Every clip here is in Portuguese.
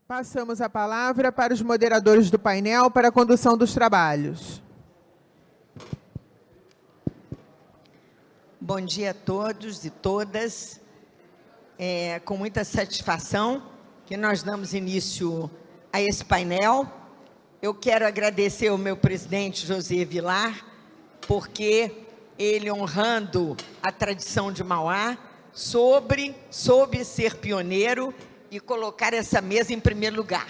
Passamos a palavra para os moderadores do painel para a condução dos trabalhos. Bom dia a todos e todas. É com muita satisfação que nós damos início a esse painel. Eu quero agradecer ao meu presidente, José Vilar, porque ele, honrando a tradição de Mauá, soube ser pioneiro e colocar essa mesa em primeiro lugar.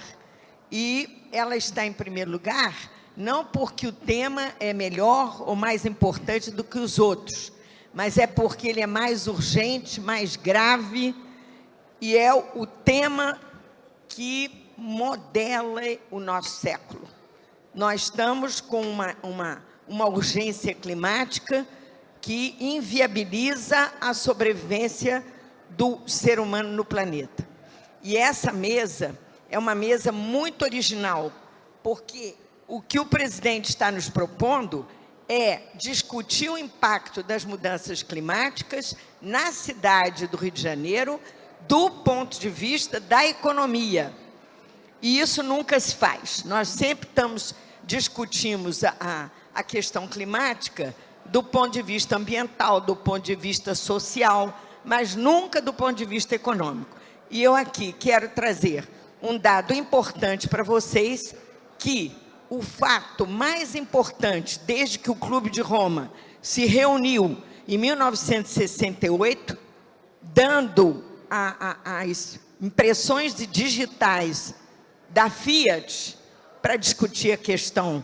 E ela está em primeiro lugar não porque o tema é melhor ou mais importante do que os outros, mas é porque ele é mais urgente, mais grave, e é o tema que modela o nosso século. Nós estamos com uma urgência climática que inviabiliza a sobrevivência do ser humano no planeta. E essa mesa é uma mesa muito original, porque o que o presidente está nos propondo é discutir o impacto das mudanças climáticas na cidade do Rio de Janeiro do ponto de vista da economia. E isso nunca se faz. Nós sempre discutimos a questão climática do ponto de vista ambiental, do ponto de vista social, mas nunca do ponto de vista econômico. E eu aqui quero trazer um dado importante para vocês, que o fato mais importante, desde que o Clube de Roma se reuniu em 1968, dando as impressões digitais da Fiat para discutir a questão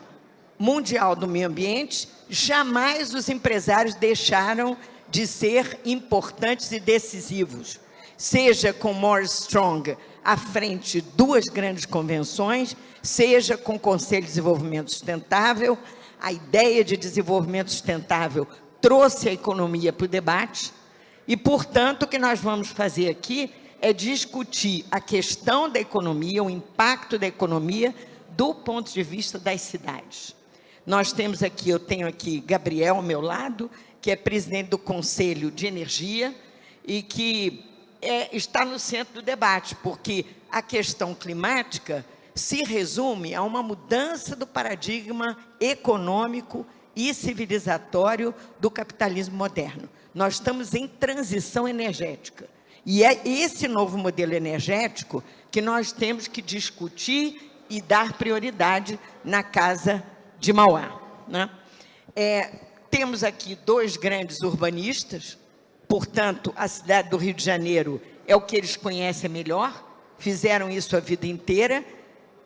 mundial do meio ambiente, jamais os empresários deixaram de ser importantes e decisivos. Seja com Morris Strong à frente de duas grandes convenções, seja com o Conselho de Desenvolvimento Sustentável. A ideia de desenvolvimento sustentável trouxe a economia para o debate e, portanto, o que nós vamos fazer aqui é discutir a questão da economia, o impacto da economia do ponto de vista das cidades. Nós temos aqui, eu tenho aqui Gabriel ao meu lado, que é presidente do Conselho de Energia e que está no centro do debate, porque a questão climática se resume a uma mudança do paradigma econômico e civilizatório do capitalismo moderno. Nós estamos em transição energética. E é esse novo modelo energético que nós temos que discutir e dar prioridade na Casa de Mauá, né? Temos aqui dois grandes urbanistas, portanto, a cidade do Rio de Janeiro é o que eles conhecem melhor, fizeram isso a vida inteira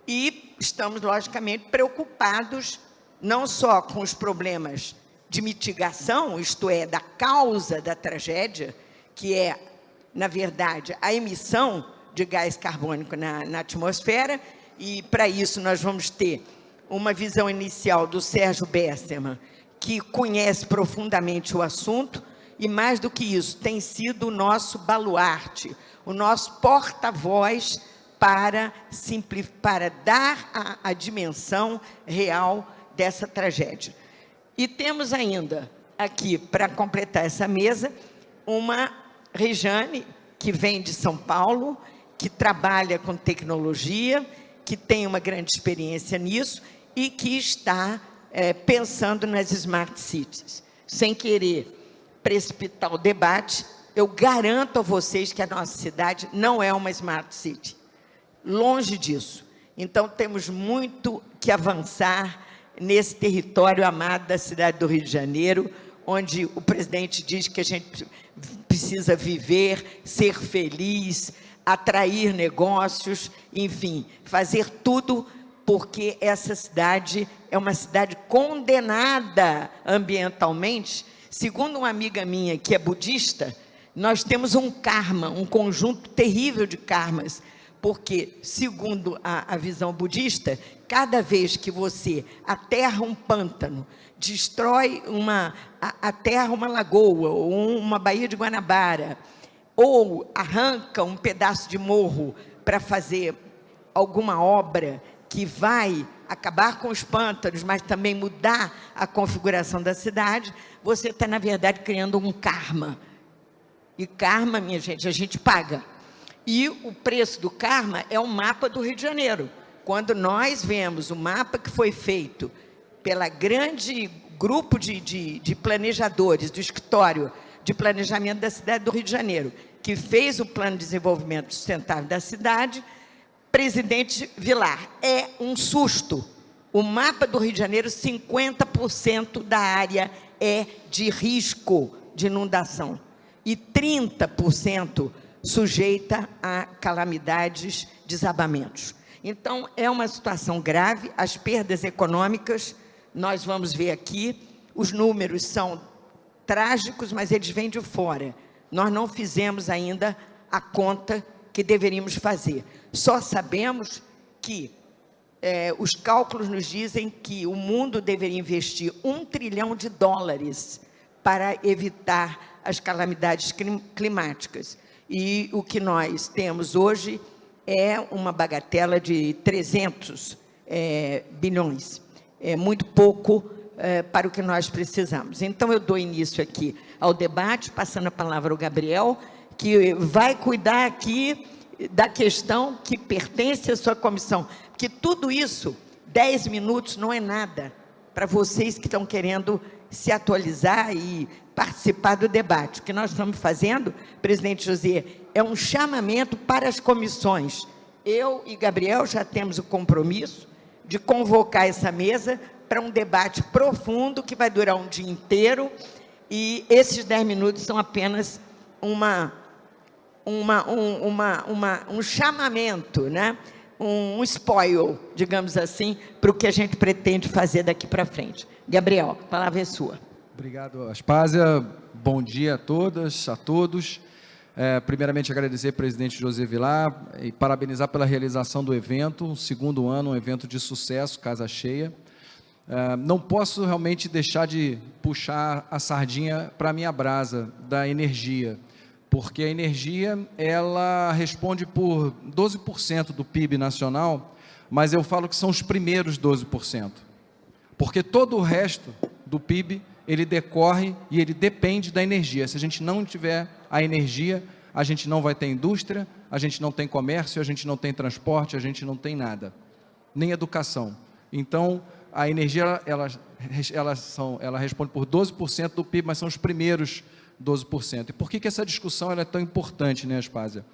e estamos, logicamente, preocupados não só com os problemas de mitigação, isto é, da causa da tragédia, que é, na verdade, a emissão de gás carbônico na atmosfera, e para isso nós vamos ter uma visão inicial do Sérgio Bessermann, que conhece profundamente o assunto, e mais do que isso, tem sido o nosso baluarte, o nosso porta-voz para dar a dimensão real dessa tragédia. E temos ainda aqui, para completar essa mesa, uma Rejane, que vem de São Paulo, que trabalha com tecnologia, que tem uma grande experiência nisso e que está pensando nas Smart Cities. Sem querer precipitar o debate, eu garanto a vocês que a nossa cidade não é uma Smart City. Longe disso. Então, temos muito que avançar nesse território amado da cidade do Rio de Janeiro, onde o presidente diz que a gente precisa viver, ser feliz, atrair negócios, enfim, fazer tudo, porque essa cidade é uma cidade condenada ambientalmente. Segundo uma amiga minha que é budista, nós temos um karma, um conjunto terrível de karmas, porque, segundo a visão budista, cada vez que você aterra um pântano, destrói aterra uma lagoa, ou uma baía de Guanabara, ou arranca um pedaço de morro para fazer alguma obra que vai acabar com os pântanos, mas também mudar a configuração da cidade, você está, na verdade, criando um karma. E karma, minha gente, a gente paga. E o preço do karma é um mapa do Rio de Janeiro. Quando nós vemos o mapa que foi feito pela grande grupo de planejadores do escritório de planejamento da cidade do Rio de Janeiro, que fez o plano de desenvolvimento sustentável da cidade, presidente Vilar, é um susto. O mapa do Rio de Janeiro, 50% da área é de risco de inundação e 30% sujeita a calamidades, desabamentos. Então, é uma situação grave, as perdas econômicas, nós vamos ver aqui, os números são trágicos, mas eles vêm de fora. Nós não fizemos ainda a conta que deveríamos fazer. Só sabemos que os cálculos nos dizem que o mundo deveria investir US$ 1 trilhão para evitar as calamidades climáticas. E o que nós temos hoje é uma bagatela de 300 bilhões. É muito pouco para o que nós precisamos. Então, eu dou início aqui ao debate, passando a palavra ao Gabriel, que vai cuidar aqui da questão que pertence à sua comissão. Porque tudo isso, 10 minutos não é nada para vocês que estão querendo se atualizar e participar do debate. O que nós estamos fazendo, presidente José, é um chamamento para as comissões. Eu e Gabriel já temos o compromisso de convocar essa mesa para um debate profundo que vai durar um dia inteiro, e esses 10 minutos são apenas um chamamento, né? Um spoil, digamos assim, para o que a gente pretende fazer daqui para frente. Gabriel, a palavra é sua. Obrigado, Aspásia. Bom dia a todas, a todos. Primeiramente, agradecer ao presidente José Vilar e parabenizar pela realização do evento, um segundo ano, um evento de sucesso, casa cheia. Não posso realmente deixar de puxar a sardinha para a minha brasa da energia, porque a energia, ela responde por 12% do PIB nacional, mas eu falo que são os primeiros 12%, porque todo o resto do PIB, ele decorre e ele depende da energia. Se a gente não tiver a energia, a gente não vai ter indústria, a gente não tem comércio, a gente não tem transporte, a gente não tem nada, nem educação. Então, a energia, ela responde por 12% do PIB, mas são os primeiros 12%. E por que essa discussão ela é tão importante, né, Aspásia?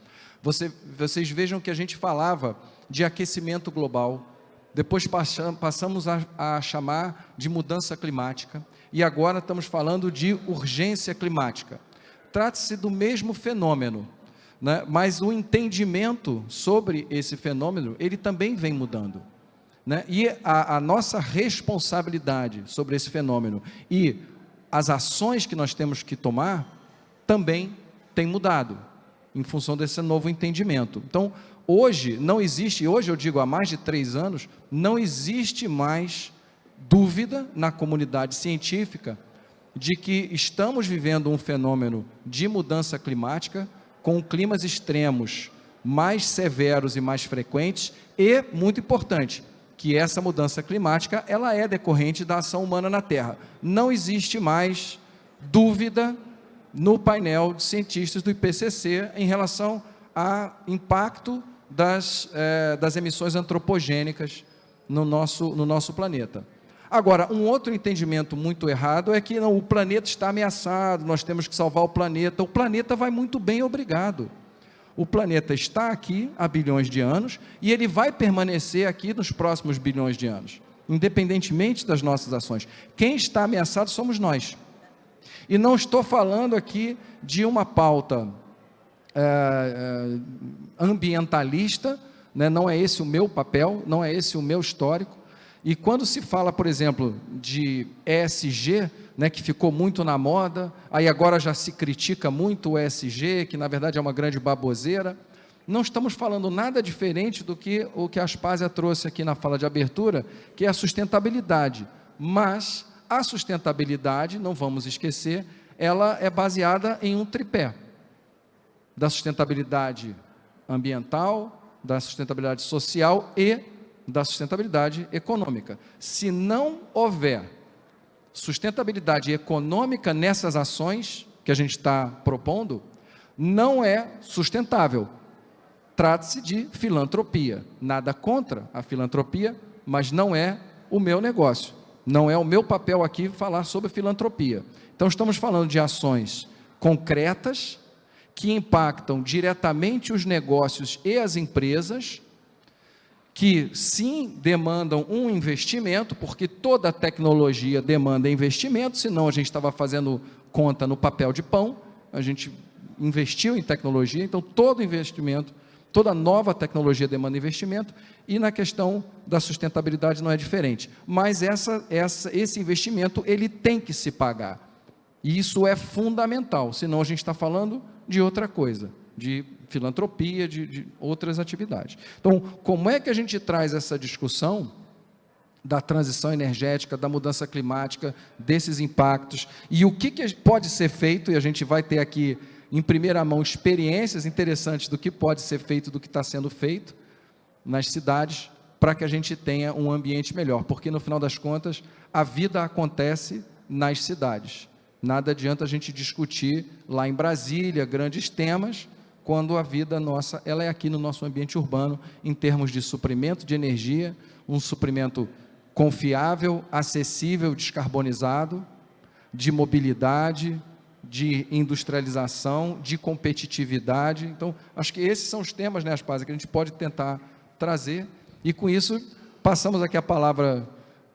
Vocês vejam que a gente falava de aquecimento global, depois passamos a chamar de mudança climática, e agora estamos falando de urgência climática. Trata-se do mesmo fenômeno, né? Mas o entendimento sobre esse fenômeno, ele também vem mudando, né? E a nossa responsabilidade sobre esse fenômeno e as ações que nós temos que tomar também tem mudado em função desse novo entendimento. Então, hoje não existe, hoje eu digo há mais de 3 anos, não existe mais dúvida na comunidade científica de que estamos vivendo um fenômeno de mudança climática com climas extremos mais severos e mais frequentes e, muito importante, que essa mudança climática, ela é decorrente da ação humana na Terra. Não existe mais dúvida no painel de cientistas do IPCC em relação ao impacto das emissões antropogênicas no nosso planeta. Agora, um outro entendimento muito errado é que não, o planeta está ameaçado, nós temos que salvar o planeta. O planeta vai muito bem, obrigado. O planeta está aqui há bilhões de anos e ele vai permanecer aqui nos próximos bilhões de anos, independentemente das nossas ações. Quem está ameaçado somos nós. E não estou falando aqui de uma pauta ambientalista, né? Não é esse o meu papel, não é esse o meu histórico. E quando se fala, por exemplo, de ESG, né, que ficou muito na moda, aí agora já se critica muito o ESG, que na verdade é uma grande baboseira, não estamos falando nada diferente do que o que a Aspásia trouxe aqui na fala de abertura, que é a sustentabilidade. Mas a sustentabilidade, não vamos esquecer, ela é baseada em um tripé, da sustentabilidade ambiental, da sustentabilidade social e da sustentabilidade econômica. Se não houver sustentabilidade econômica nessas ações que a gente está propondo, não é sustentável. trata-se de filantropia. Nada contra a filantropia, mas não é o meu negócio. Não é o meu papel aqui falar sobre filantropia. Então, estamos falando de ações concretas que impactam diretamente os negócios e as empresas, que sim demandam um investimento, porque toda tecnologia demanda investimento, senão a gente estava fazendo conta no papel de pão. A gente investiu em tecnologia, então todo investimento, toda nova tecnologia demanda investimento, e na questão da sustentabilidade não é diferente. Mas esse investimento, ele tem que se pagar. E isso é fundamental, senão a gente está falando de outra coisa, de filantropia, de outras atividades. Então, como é que a gente traz essa discussão da transição energética, da mudança climática, desses impactos, e o que pode ser feito, e a gente vai ter aqui, em primeira mão, experiências interessantes do que pode ser feito, do que está sendo feito nas cidades, para que a gente tenha um ambiente melhor, porque, no final das contas, a vida acontece nas cidades. Nada adianta a gente discutir lá em Brasília grandes temas, quando a vida nossa, ela é aqui no nosso ambiente urbano, em termos de suprimento de energia, um suprimento confiável, acessível, descarbonizado, de mobilidade, de industrialização, de competitividade. Então, acho que esses são os temas, né, Aspásia, que a gente pode tentar trazer, e com isso, passamos aqui a palavra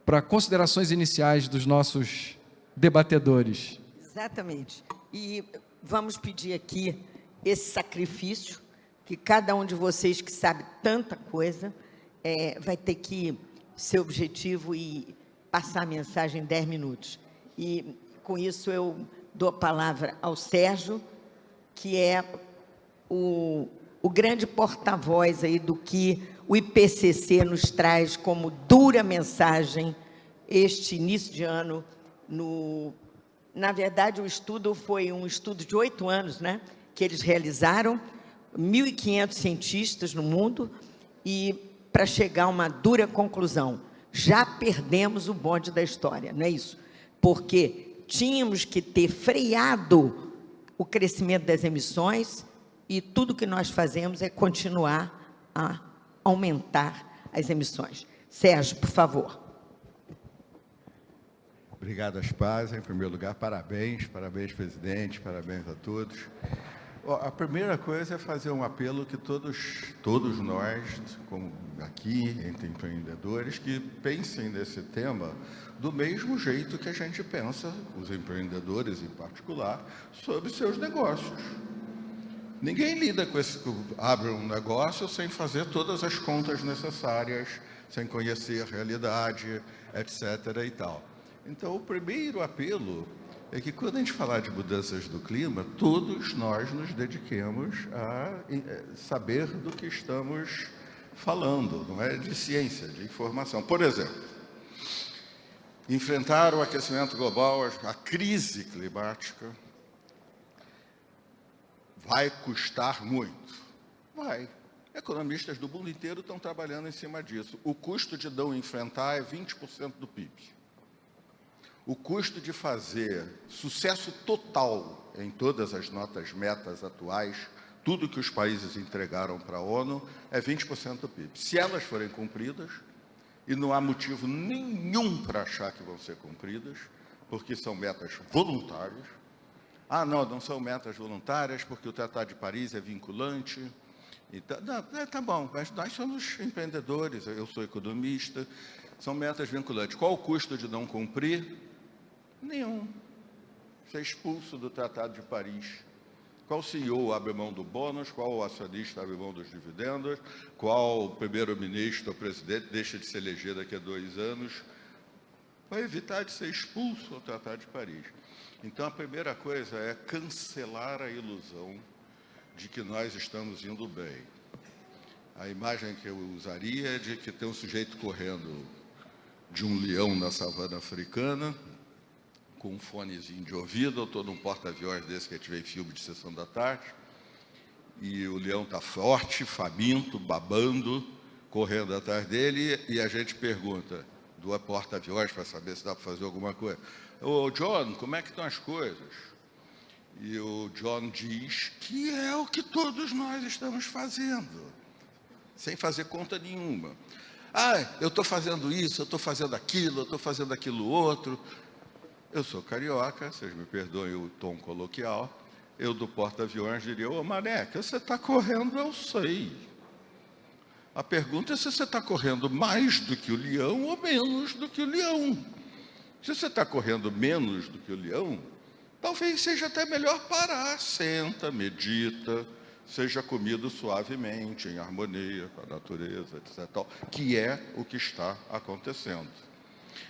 para considerações iniciais dos nossos debatedores. Exatamente. E vamos pedir aqui esse sacrifício, que cada um de vocês que sabe tanta coisa, vai ter que ser objetivo e passar a mensagem em 10 minutos. E, com isso, eu dou a palavra ao Sérgio, que é o grande porta-voz aí do que o IPCC nos traz como dura mensagem este início de ano. Na verdade, o estudo foi um estudo de 8 anos, né, que eles realizaram, 1.500 cientistas no mundo, e para chegar a uma dura conclusão: já perdemos o bonde da história, não é isso? Porque tínhamos que ter freado o crescimento das emissões, e tudo que nós fazemos é continuar a aumentar as emissões. Sérgio, por favor. Obrigado, Aspásia. Em primeiro lugar, parabéns, presidente, parabéns a todos. A primeira coisa é fazer um apelo que todos nós, como aqui, entre empreendedores, que pensem nesse tema do mesmo jeito que a gente pensa, os empreendedores em particular, sobre seus negócios. Ninguém lida com abre um negócio sem fazer todas as contas necessárias, sem conhecer a realidade, etc. e tal. Então, o primeiro apelo é que, quando a gente falar de mudanças do clima, todos nós nos dediquemos a saber do que estamos falando, não é de ciência, de informação. Por exemplo, enfrentar o aquecimento global, a crise climática, vai custar muito? Vai. Economistas do mundo inteiro estão trabalhando em cima disso. O custo de não enfrentar é 20% do PIB. O custo de fazer sucesso total em todas as metas atuais, tudo que os países entregaram para a ONU, é 20% do PIB. Se elas forem cumpridas, e não há motivo nenhum para achar que vão ser cumpridas, porque são metas voluntárias. Ah, não são metas voluntárias, porque o Tratado de Paris é vinculante. Então, tá bom, mas nós somos empreendedores, eu sou economista, são metas vinculantes. Qual o custo de não cumprir? Nenhum. Ser expulso do Tratado de Paris. Qual CEO abre mão do bônus? Qual o acionista abre mão dos dividendos? Qual o primeiro-ministro ou presidente deixa de se eleger daqui a 2 anos? Para evitar de ser expulso do Tratado de Paris. Então, a primeira coisa é cancelar a ilusão de que nós estamos indo bem. A imagem que eu usaria é de que tem um sujeito correndo de um leão na savana africana, com um fonezinho de ouvido. Eu estou num porta-aviões desse que a gente vê em filme de sessão da tarde, e o leão está forte, faminto, babando, correndo atrás dele, e a gente pergunta do porta-aviões para saber se dá para fazer alguma coisa: ô, John, como é que estão as coisas? E o John diz que é o que todos nós estamos fazendo, sem fazer conta nenhuma. Ah, eu estou fazendo isso, eu estou fazendo aquilo, eu estou fazendo aquilo outro. Eu sou carioca, vocês me perdoem o tom coloquial. Eu, do porta-aviões, diria: ô Mané, que você está correndo, eu sei. A pergunta é se você está correndo mais do que o leão ou menos do que o leão. Se você está correndo menos do que o leão, talvez seja até melhor parar, senta, medita, seja comido suavemente, em harmonia com a natureza, etc. Que é o que está acontecendo.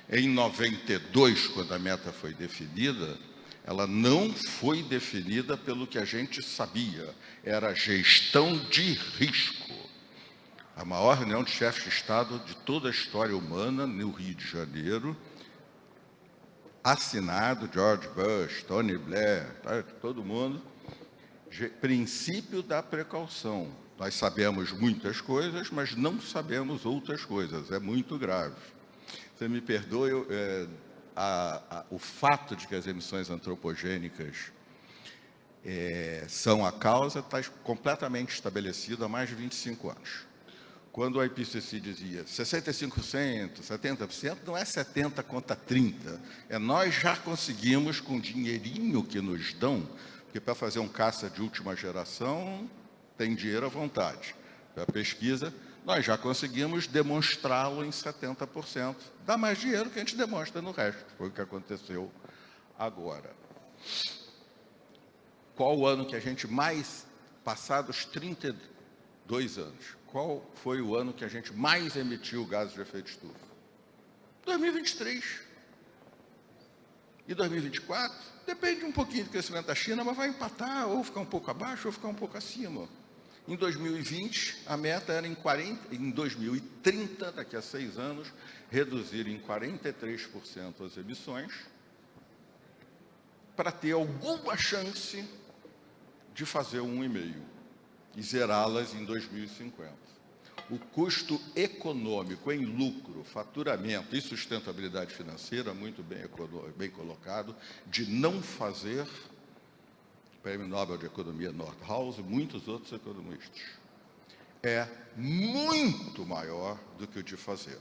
Em 92, quando a meta foi definida, ela não foi definida pelo que a gente sabia, era gestão de risco. A maior reunião de chefes de Estado de toda a história humana, no Rio de Janeiro, assinado George Bush, Tony Blair, todo mundo, princípio da precaução. Nós sabemos muitas coisas, mas não sabemos outras coisas, é muito grave. Você me perdoe, o fato de que as emissões antropogênicas são a causa está completamente estabelecido há mais de 25 anos. Quando o IPCC dizia 65%, 70%, não é 70 contra 30. Nós já conseguimos, com o dinheirinho que nos dão, porque para fazer um caça de última geração, tem dinheiro à vontade. Para a pesquisa, nós já conseguimos demonstrá-lo em 70%. Dá mais dinheiro que a gente demonstra no resto. Foi o que aconteceu agora. Qual o ano que a gente mais, passados 32 anos, qual foi o ano que a gente mais emitiu gases de efeito estufa? 2023. E 2024? Depende um pouquinho do crescimento da China, mas vai empatar, ou ficar um pouco abaixo, ou ficar um pouco acima. Em 2020, a meta era em 2030, daqui a 6 anos, reduzir em 43% as emissões, para ter alguma chance de fazer 1,5 e zerá-las em 2050. O custo econômico em lucro, faturamento e sustentabilidade financeira, muito bem colocado, de não fazer, Prêmio Nobel de Economia Nordhaus e muitos outros economistas, é muito maior do que o de fazer.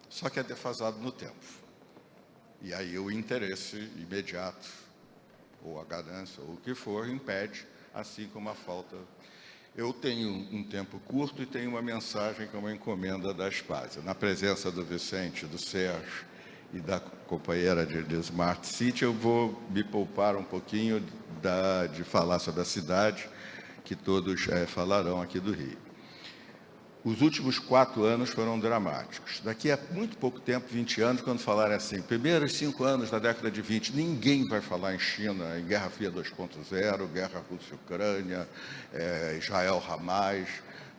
Só que é defasado no tempo. E aí o interesse imediato, ou a ganância, ou o que for, impede, assim como a falta. Eu tenho um tempo curto e tenho uma mensagem que é uma encomenda da Aspásia. Na presença do Vicente, do Sérgio e da companheira de Smart City, eu vou me poupar um pouquinho de falar sobre a cidade, que todos falarão aqui do Rio. Os últimos 4 anos foram dramáticos. Daqui a muito pouco tempo, 20 anos, quando falarem assim, primeiros 5 anos da década de 20, ninguém vai falar em China, em Guerra Fria 2.0, Guerra Rússia-Ucrânia, Israel-Hamas.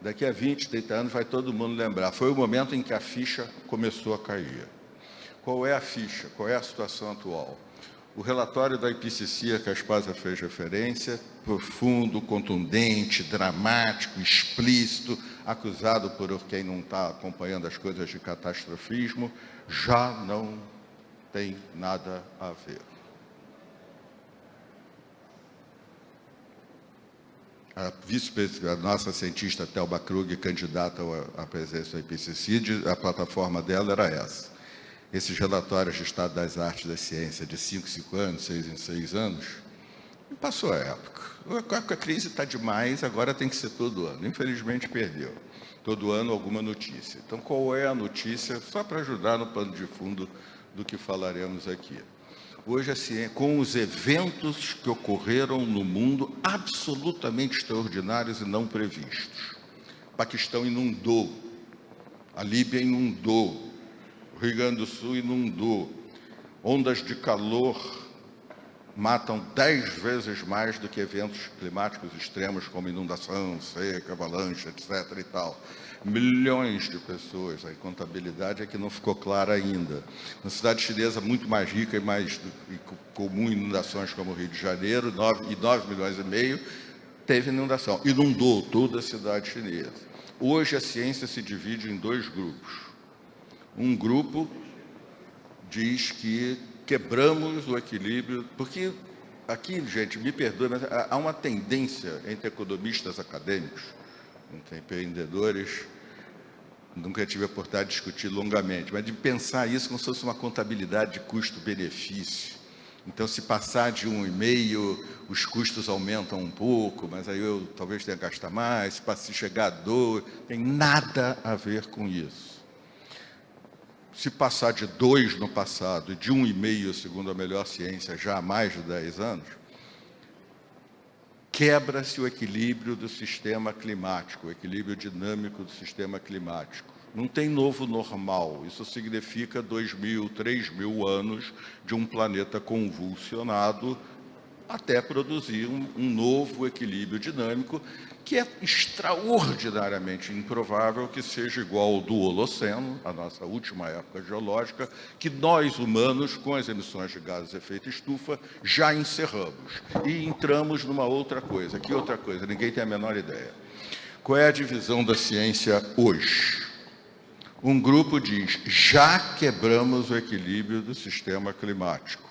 Daqui a 20, 30 anos vai todo mundo lembrar. Foi o momento em que a ficha começou a cair. Qual é a ficha? Qual é a situação atual? O relatório da IPCC, a que a Aspásia fez referência, profundo, contundente, dramático, explícito, acusado por quem não está acompanhando as coisas de catastrofismo, já não tem nada a ver. A nossa cientista Thelma Krug, candidata à presidência da IPCC, a plataforma dela era essa. Esses relatórios de Estado das Artes e da Ciência de 5 anos, 6 em 6 anos, passou a época. A crise está demais, agora tem que ser todo ano. Infelizmente, perdeu. Todo ano, alguma notícia. Então, qual é a notícia? Só para ajudar no pano de fundo do que falaremos aqui. Hoje, assim, com os eventos que ocorreram no mundo, absolutamente extraordinários e não previstos. O Paquistão inundou, a Líbia inundou, o Rio Grande do Sul inundou, ondas de calor matam 10 vezes mais do que eventos climáticos extremos como inundação, seca, avalanche, etc. e tal. Milhões de pessoas, a contabilidade é que não ficou clara ainda. Na cidade chinesa muito mais rica e mais comum inundações como o Rio de Janeiro, 9,5 milhões, teve inundação. Inundou toda a cidade chinesa. Hoje a ciência se divide em 2 grupos. Um grupo diz que quebramos o equilíbrio, porque aqui, gente, me perdoe, mas há uma tendência entre economistas acadêmicos, entre empreendedores, nunca tive a oportunidade de discutir longamente, mas de pensar isso como se fosse uma contabilidade de custo-benefício. Então, se passar de 1,5, os custos aumentam um pouco, mas aí eu talvez tenha que gastar mais, se chegar a 2, tem nada a ver com isso. Se passar de 2 no passado e de 1,5, segundo a melhor ciência, já há mais de 10 anos, quebra-se o equilíbrio do sistema climático, o equilíbrio dinâmico do sistema climático. Não tem novo normal. Isso significa 2.000, 3.000 anos de um planeta convulsionado até produzir um novo equilíbrio dinâmico que é extraordinariamente improvável que seja igual ao do Holoceno, a nossa última época geológica, que nós humanos, com as emissões de gases de efeito estufa, já encerramos. E entramos numa outra coisa. Que outra coisa? Ninguém tem a menor ideia. Qual é a divisão da ciência hoje? Um grupo diz, já quebramos o equilíbrio do sistema climático.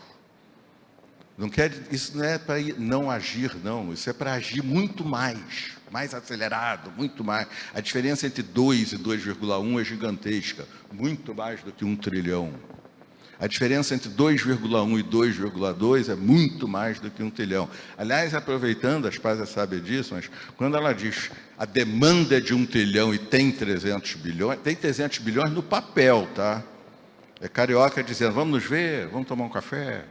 Isso não é para não agir, não. Isso é para agir muito mais acelerado, muito mais. A diferença entre 2 e 2,1 é gigantesca, muito mais do que 1 trilhão. A diferença entre 2,1 e 2,2 é muito mais do que 1 trilhão. Aliás, aproveitando, a Aspásia sabe disso, mas quando ela diz a demanda é de 1 trilhão e tem 300 bilhões, tem 300 bilhões no papel, tá? É carioca dizendo, vamos nos ver, vamos tomar um café.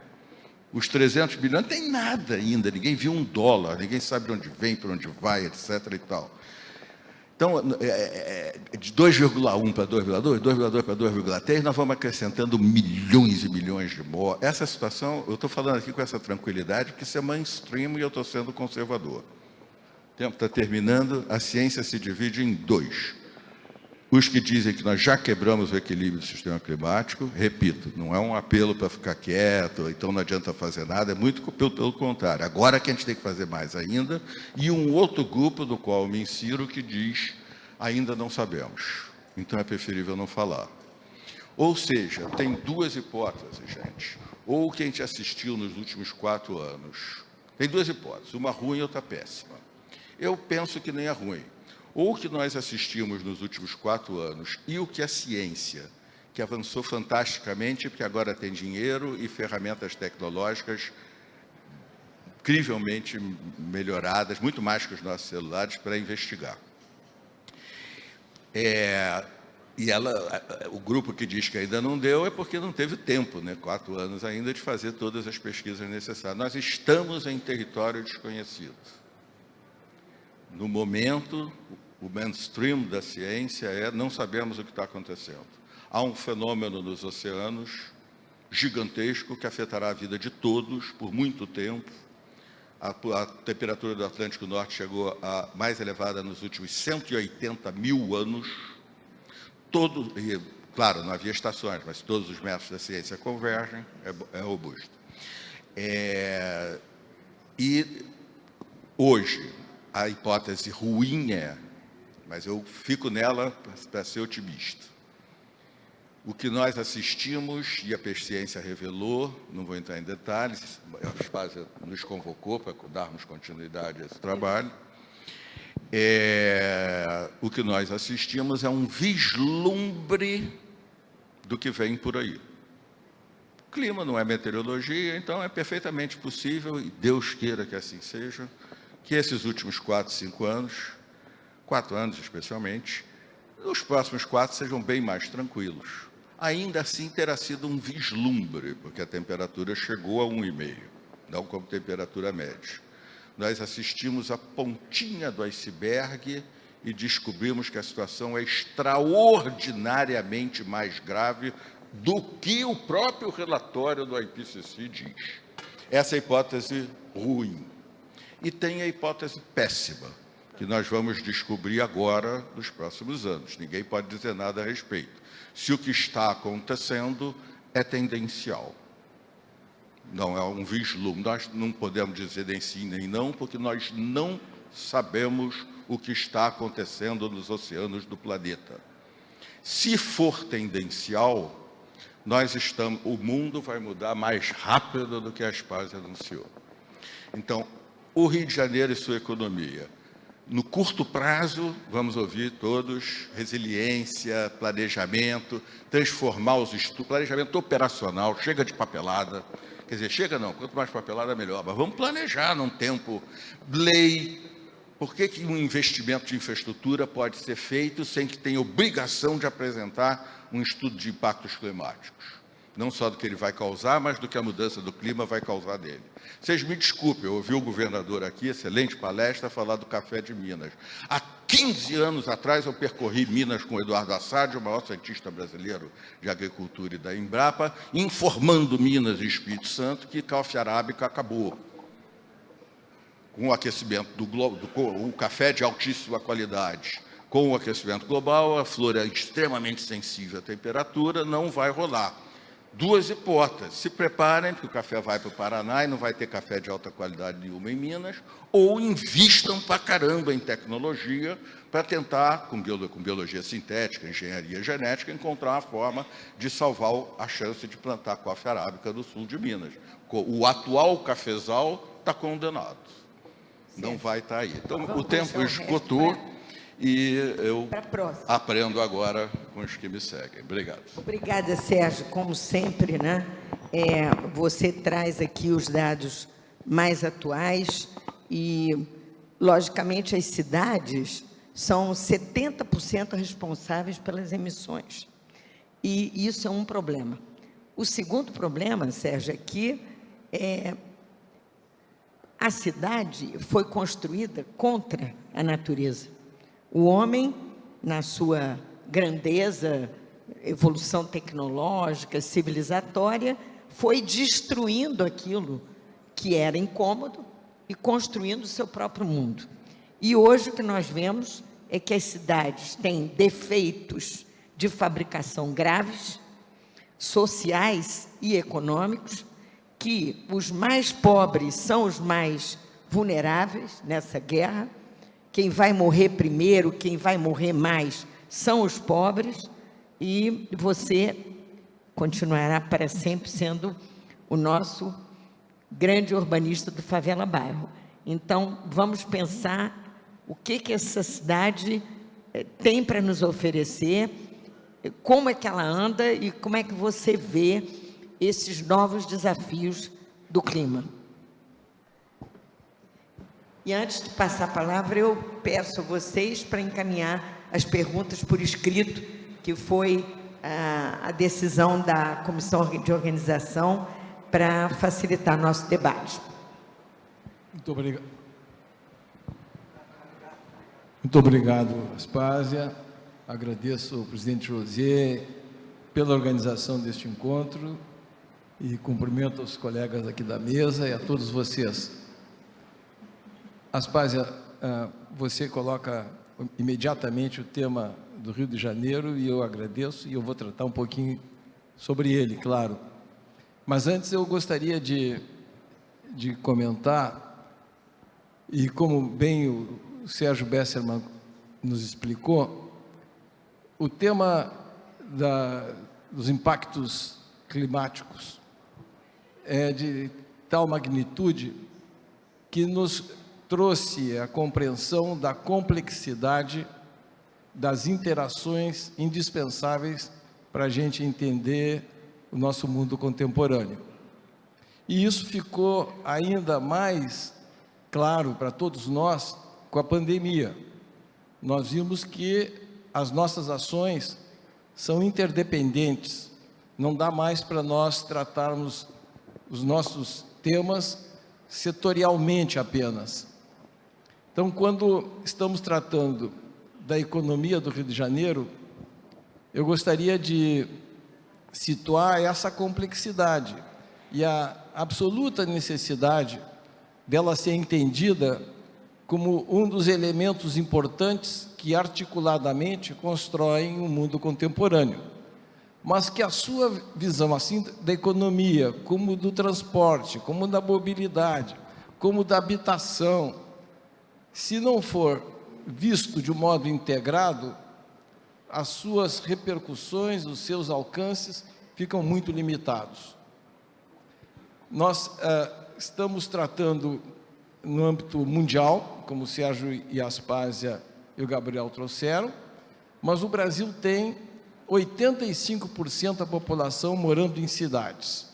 Os 300 bilhões não tem nada ainda, ninguém viu $1, ninguém sabe de onde vem, para onde vai, etc. e tal. Então, de 2,1 para 2,2, 2,2 para 2,3, nós vamos acrescentando milhões e milhões de mortes. Essa situação, eu estou falando aqui com essa tranquilidade, porque isso é mainstream e eu estou sendo conservador. O tempo está terminando, a ciência se divide em 2. Os que dizem que nós já quebramos o equilíbrio do sistema climático, repito, não é um apelo para ficar quieto, então não adianta fazer nada, é muito pelo contrário. Agora que a gente tem que fazer mais ainda, e um outro grupo do qual eu me insiro que diz, ainda não sabemos, então é preferível não falar. Ou seja, tem 2 hipóteses, gente. Ou o que a gente assistiu nos últimos 4 anos. Tem 2 hipóteses, uma ruim e outra péssima. Eu penso que nem a ruim. Ou o que nós assistimos nos últimos 4 anos e o que a ciência, que avançou fantasticamente, porque agora tem dinheiro e ferramentas tecnológicas incrivelmente melhoradas, muito mais que os nossos celulares, para investigar. O grupo que diz que ainda não deu é porque não teve tempo, né? 4 anos ainda, de fazer todas as pesquisas necessárias. Nós estamos em território desconhecido. No momento, o mainstream da ciência não sabemos o que está acontecendo. Há um fenômeno nos oceanos gigantesco que afetará a vida de todos por muito tempo. A temperatura do Atlântico Norte chegou a mais elevada nos últimos 180 mil anos. Claro, não havia estações, mas todos os métodos da ciência convergem, é robusto. E hoje, a hipótese ruim mas eu fico nela para ser otimista. O que nós assistimos e a ciência revelou, não vou entrar em detalhes, a Aspásia nos convocou para darmos continuidade a esse trabalho. O que nós assistimos é um vislumbre do que vem por aí. O clima não é meteorologia, então é perfeitamente possível, e Deus queira que assim seja, que esses últimos 4, 5 anos, 4 anos especialmente, os próximos 4 sejam bem mais tranquilos. Ainda assim terá sido um vislumbre, porque a temperatura chegou a 1,5, não como temperatura média. Nós assistimos a pontinha do iceberg e descobrimos que a situação é extraordinariamente mais grave do que o próprio relatório do IPCC diz. Essa é a hipótese ruim. E tem a hipótese péssima, que nós vamos descobrir agora, nos próximos anos. Ninguém pode dizer nada a respeito. Se o que está acontecendo é tendencial. Não é um vislumbre. Nós não podemos dizer nem sim nem não, porque nós não sabemos o que está acontecendo nos oceanos do planeta. Se for tendencial, o mundo vai mudar mais rápido do que a Aspásia anunciou. Então, o Rio de Janeiro e sua economia. No curto prazo, vamos ouvir todos, resiliência, planejamento, transformar os estudos, planejamento operacional, chega de papelada, quer dizer, chega não, quanto mais papelada melhor, mas vamos planejar num tempo, lei. Por que um investimento de infraestrutura pode ser feito sem que tenha obrigação de apresentar um estudo de impactos climáticos? Não só do que ele vai causar, mas do que a mudança do clima vai causar dele. Vocês me desculpem, eu ouvi o governador aqui, excelente palestra, falar do café de Minas. Há 15 anos atrás eu percorri Minas com o Eduardo Assad, o maior cientista brasileiro de agricultura e da Embrapa, informando Minas e Espírito Santo que café arábica acabou. Com o aquecimento do globo, o café de altíssima qualidade, com o aquecimento global, a flor é extremamente sensível à temperatura, não vai rolar. Duas hipóteses: se preparem, porque o café vai para o Paraná e não vai ter café de alta qualidade nenhuma em Minas, ou invistam pra caramba em tecnologia para tentar, com biologia sintética, engenharia genética, encontrar uma forma de salvar a chance de plantar coffea arábica do sul de Minas. O atual cafezal está condenado. Não vai estar aí. Então, o tempo esgotou e eu aprendo agora com os que me seguem. Obrigado. Obrigada, Sérgio. Como sempre, né? Você traz aqui os dados mais atuais e, logicamente, as cidades são 70% responsáveis pelas emissões. E isso é um problema. O segundo problema, Sérgio, é que a cidade foi construída contra a natureza. O homem, na sua grandeza, evolução tecnológica, civilizatória, foi destruindo aquilo que era incômodo e construindo o seu próprio mundo. E hoje o que nós vemos é que as cidades têm defeitos de fabricação graves, sociais e econômicos, que os mais pobres são os mais vulneráveis nessa guerra. Quem vai morrer primeiro, quem vai morrer mais, são os pobres, e você continuará para sempre sendo o nosso grande urbanista do Favela Bairro. Então, vamos pensar o que essa cidade tem para nos oferecer, como é que ela anda e como é que você vê esses novos desafios do clima. E antes de passar a palavra, eu peço a vocês para encaminhar as perguntas por escrito, que foi a decisão da Comissão de Organização para facilitar nosso debate. Muito obrigado. Muito obrigado, Aspásia. Agradeço ao presidente José pela organização deste encontro e cumprimento os colegas aqui da mesa e a todos vocês. Aspásia, você coloca imediatamente o tema do Rio de Janeiro e eu agradeço, e eu vou tratar um pouquinho sobre ele, claro. Mas antes eu gostaria de comentar, e como bem o Sérgio Bessermann nos explicou, o tema dos impactos climáticos é de tal magnitude que nos trouxe a compreensão da complexidade das interações indispensáveis para a gente entender o nosso mundo contemporâneo. E isso ficou ainda mais claro para todos nós com a pandemia. Nós vimos que as nossas ações são interdependentes. Não dá mais para nós tratarmos os nossos temas setorialmente apenas. Então, quando estamos tratando da economia do Rio de Janeiro, eu gostaria de situar essa complexidade e a absoluta necessidade dela ser entendida como um dos elementos importantes que articuladamente constroem o mundo contemporâneo, mas que a sua visão assim da economia, como do transporte, como da mobilidade, como da habitação, se não for visto de um modo integrado, as suas repercussões, os seus alcances ficam muito limitados. Nós estamos tratando no âmbito mundial, como o Sérgio e a Aspásia e o Gabriel trouxeram, mas o Brasil tem 85% da população morando em cidades.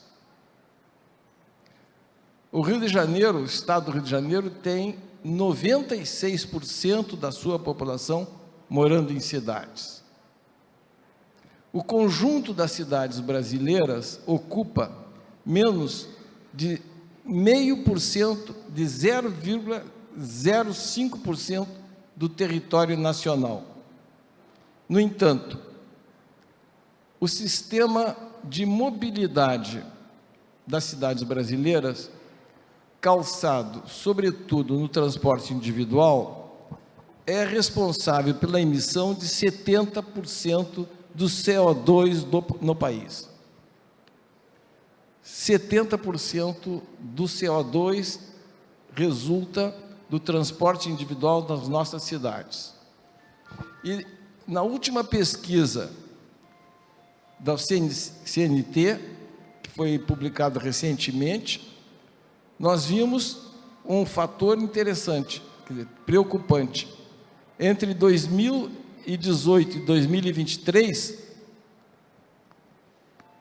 O Rio de Janeiro, o estado do Rio de Janeiro, tem 96% da sua população morando em cidades. O conjunto das cidades brasileiras ocupa menos de 0,5%, de 0,05% do território nacional. No entanto, o sistema de mobilidade das cidades brasileiras, calçado, sobretudo, no transporte individual, é responsável pela emissão de 70% do CO2 no país. 70% do CO2 resulta do transporte individual das nossas cidades. E na última pesquisa da CNT, que foi publicada recentemente, nós vimos um fator interessante, preocupante. Entre 2018 e 2023,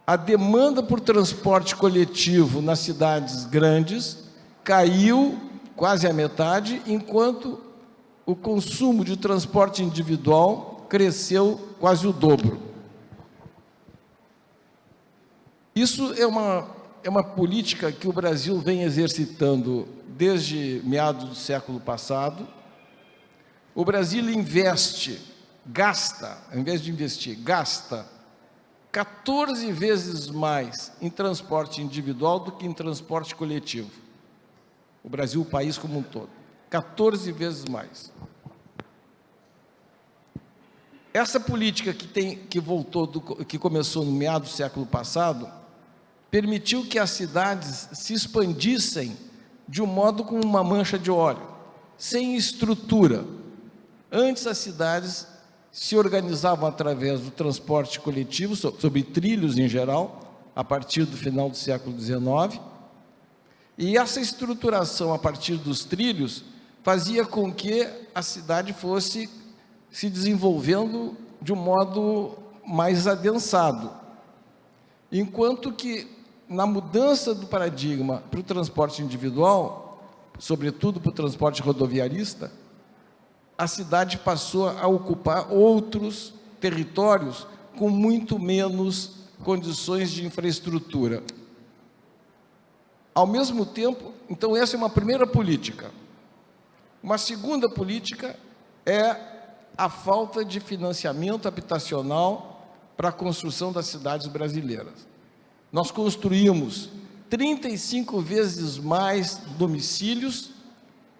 a demanda por transporte coletivo nas cidades grandes caiu quase a metade, enquanto o consumo de transporte individual cresceu quase o dobro. Isso é uma política que o Brasil vem exercitando desde meados do século passado. O Brasil gasta, ao invés de investir, gasta 14 vezes mais em transporte individual do que em transporte coletivo. O Brasil, o país como um todo, 14 vezes mais. Essa política que começou no meado do século passado, permitiu que as cidades se expandissem de um modo como uma mancha de óleo, sem estrutura. Antes, as cidades se organizavam através do transporte coletivo, sobre trilhos em geral, a partir do final do século XIX, e essa estruturação a partir dos trilhos fazia com que a cidade fosse se desenvolvendo de um modo mais adensado. Enquanto que, na mudança do paradigma para o transporte individual, sobretudo para o transporte rodoviarista, a cidade passou a ocupar outros territórios com muito menos condições de infraestrutura. Ao mesmo tempo, então essa é uma primeira política. Uma segunda política é a falta de financiamento habitacional para a construção das cidades brasileiras. Nós construímos 35 vezes mais domicílios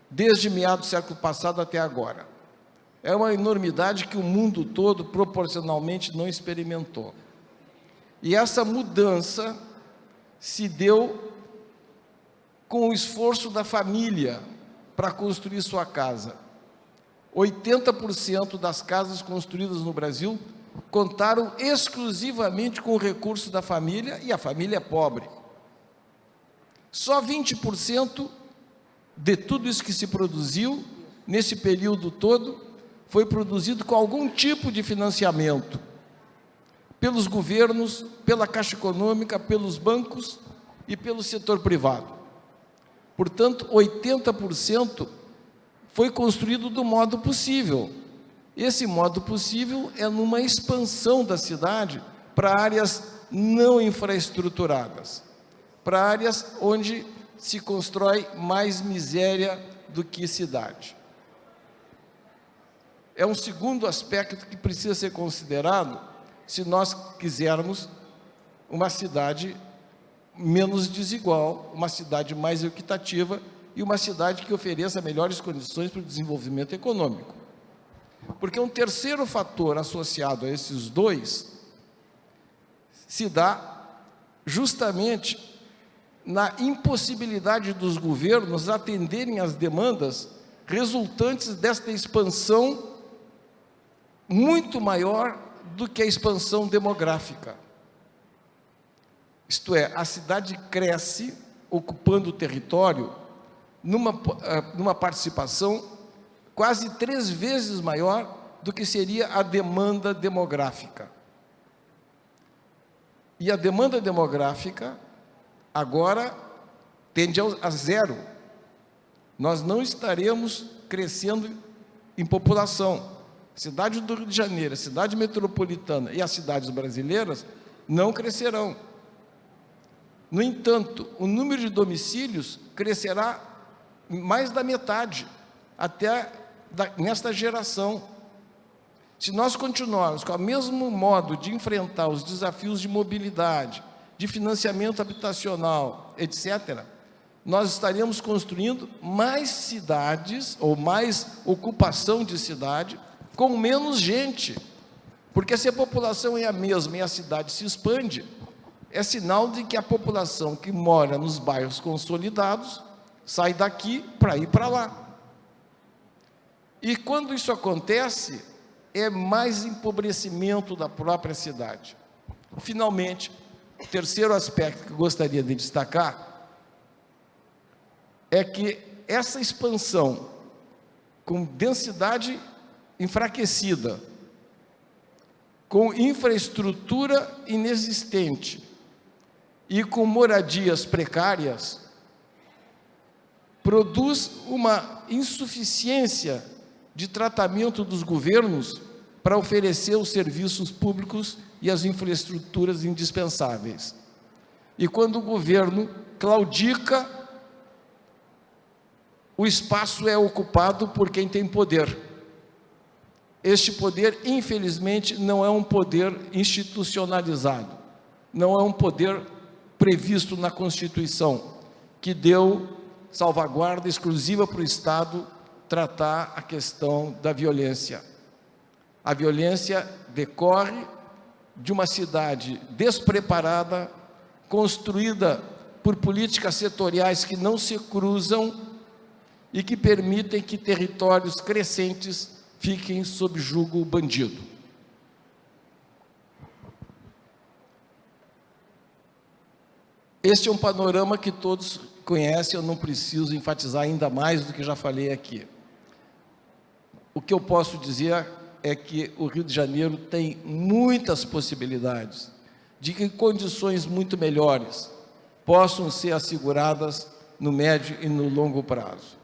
desde meados do século passado até agora. É uma enormidade que o mundo todo proporcionalmente não experimentou. E essa mudança se deu com o esforço da família para construir sua casa. 80% das casas construídas no Brasil contaram exclusivamente com o recurso da família, e a família é pobre. Só 20% de tudo isso que se produziu, nesse período todo, foi produzido com algum tipo de financiamento, pelos governos, pela Caixa Econômica, pelos bancos e pelo setor privado. Portanto, 80% foi construído do modo possível. Esse modo possível é numa expansão da cidade para áreas não infraestruturadas, para áreas onde se constrói mais miséria do que cidade. É um segundo aspecto que precisa ser considerado se nós quisermos uma cidade menos desigual, uma cidade mais equitativa e uma cidade que ofereça melhores condições para o desenvolvimento econômico. Porque um terceiro fator associado a esses dois se dá justamente na impossibilidade dos governos atenderem às demandas resultantes desta expansão muito maior do que a expansão demográfica. Isto é, a cidade cresce, ocupando o território, numa participação quase 3 vezes maior do que seria a demanda demográfica. E a demanda demográfica agora tende a zero. Nós não estaremos crescendo em população. A cidade do Rio de Janeiro, a cidade metropolitana e as cidades brasileiras não crescerão. No entanto, o número de domicílios crescerá mais da metade, até nesta geração. Se nós continuarmos com o mesmo modo de enfrentar os desafios de mobilidade, de financiamento habitacional, etc., nós estaremos construindo mais cidades, ou mais ocupação de cidade, com menos gente. Porque se a população é a mesma e a cidade se expande, é sinal de que a população que mora nos bairros consolidados sai daqui para ir para lá. E quando isso acontece, é mais empobrecimento da própria cidade. Finalmente, o terceiro aspecto que eu gostaria de destacar é que essa expansão com densidade enfraquecida, com infraestrutura inexistente e com moradias precárias, produz uma insuficiência de tratamento dos governos para oferecer os serviços públicos e as infraestruturas indispensáveis. E quando o governo claudica, o espaço é ocupado por quem tem poder. Este poder, infelizmente, não é um poder institucionalizado, não é um poder previsto na Constituição, que deu salvaguarda exclusiva para o Estado tratar a questão da violência. A violência decorre de uma cidade despreparada, construída por políticas setoriais que não se cruzam e que permitem que territórios crescentes fiquem sob jugo bandido. Este é um panorama que todos conhecem, eu não preciso enfatizar ainda mais do que já falei aqui. O que eu posso dizer é que o Rio de Janeiro tem muitas possibilidades de que condições muito melhores possam ser asseguradas no médio e no longo prazo.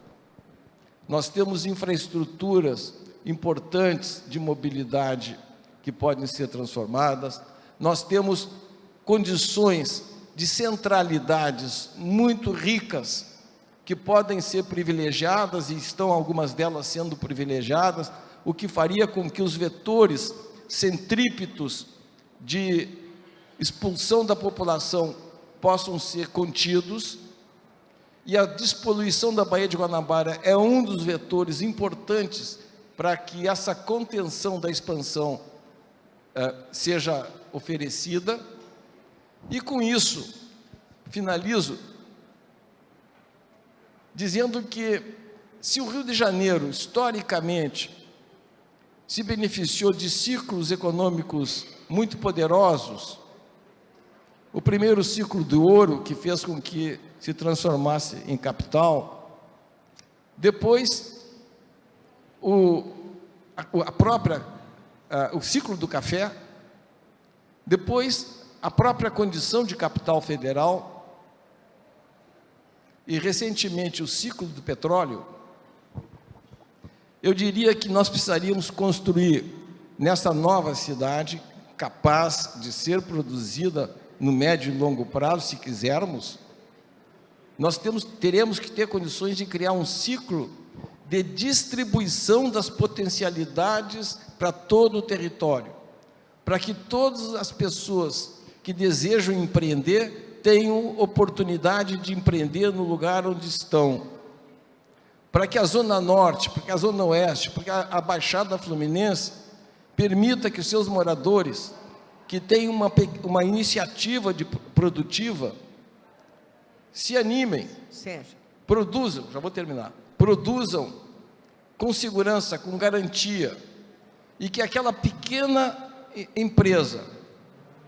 Nós temos infraestruturas importantes de mobilidade que podem ser transformadas, nós temos condições de centralidades muito ricas que podem ser privilegiadas e estão algumas delas sendo privilegiadas, o que faria com que os vetores centrípetos de expulsão da população possam ser contidos, e a despoluição da Baía de Guanabara é um dos vetores importantes para que essa contenção da expansão seja oferecida. E com isso, finalizo dizendo que se o Rio de Janeiro, historicamente, se beneficiou de ciclos econômicos muito poderosos, o primeiro ciclo do ouro, que fez com que se transformasse em capital, depois o ciclo do café, depois a própria condição de capital federal e, recentemente, o ciclo do petróleo. Eu diria que nós precisaríamos construir nessa nova cidade, capaz de ser produzida no médio e longo prazo, se quisermos, nós teremos que ter condições de criar um ciclo de distribuição das potencialidades para todo o território, para que todas as pessoas que desejam empreender tenham oportunidade de empreender no lugar onde estão, para que a Zona Norte, para que a Zona Oeste, para que a Baixada Fluminense permita que os seus moradores, que têm uma iniciativa produtiva, se animem, Sérgio, produzam, já vou terminar, produzam com segurança, com garantia, e que aquela pequena empresa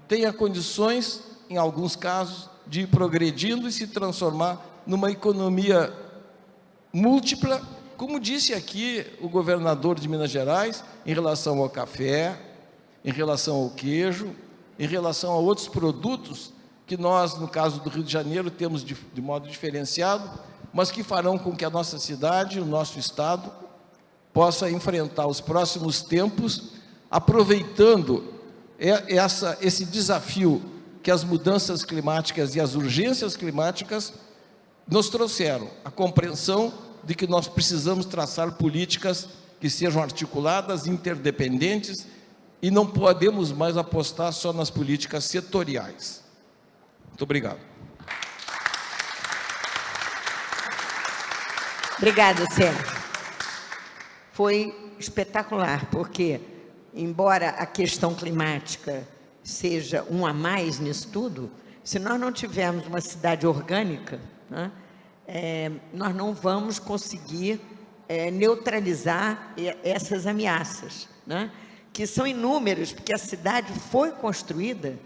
tenha condições, em alguns casos, de ir progredindo e se transformar numa economia múltipla, como disse aqui o governador de Minas Gerais, em relação ao café, em relação ao queijo, em relação a outros produtos que nós, no caso do Rio de Janeiro, temos de modo diferenciado, mas que farão com que a nossa cidade, o nosso estado, possa enfrentar os próximos tempos, aproveitando esse desafio que as mudanças climáticas e as urgências climáticas nos trouxeram, a compreensão de que nós precisamos traçar políticas que sejam articuladas, interdependentes, e não podemos mais apostar só nas políticas setoriais. Muito obrigado. Obrigada, Sérgio. Foi espetacular, porque, embora a questão climática seja um a mais nisso tudo, se nós não tivermos uma cidade orgânica, né, nós não vamos conseguir neutralizar essas ameaças, né, que são inúmeras, porque a cidade foi construída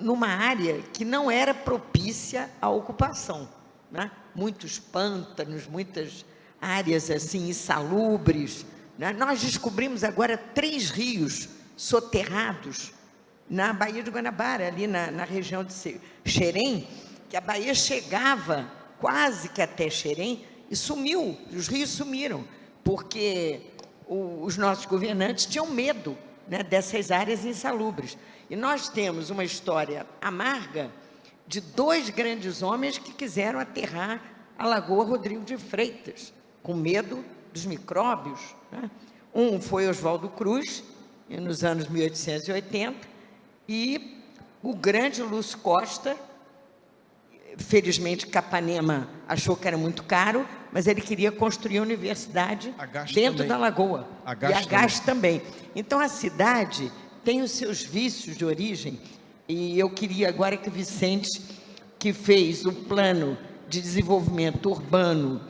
numa área que não era propícia à ocupação, né? Muitos pântanos, muitas áreas assim insalubres, né? Nós descobrimos agora 3 rios soterrados na Baía de Guanabara, ali na região de Xerém, que a Baía chegava quase que até Xerém e sumiu, os rios sumiram, porque os nossos governantes tinham medo, né, dessas áreas insalubres. E nós temos uma história amarga de 2 grandes homens que quiseram aterrar a Lagoa Rodrigo de Freitas, com medo dos micróbios, né? Um foi Oswaldo Cruz, nos anos 1880, e o grande Lúcio Costa. Felizmente, Capanema achou que era muito caro, mas ele queria construir a universidade dentro da lagoa. E Agache também. Então, a cidade tem os seus vícios de origem, e eu queria agora que o Vicente, que fez o plano de desenvolvimento urbano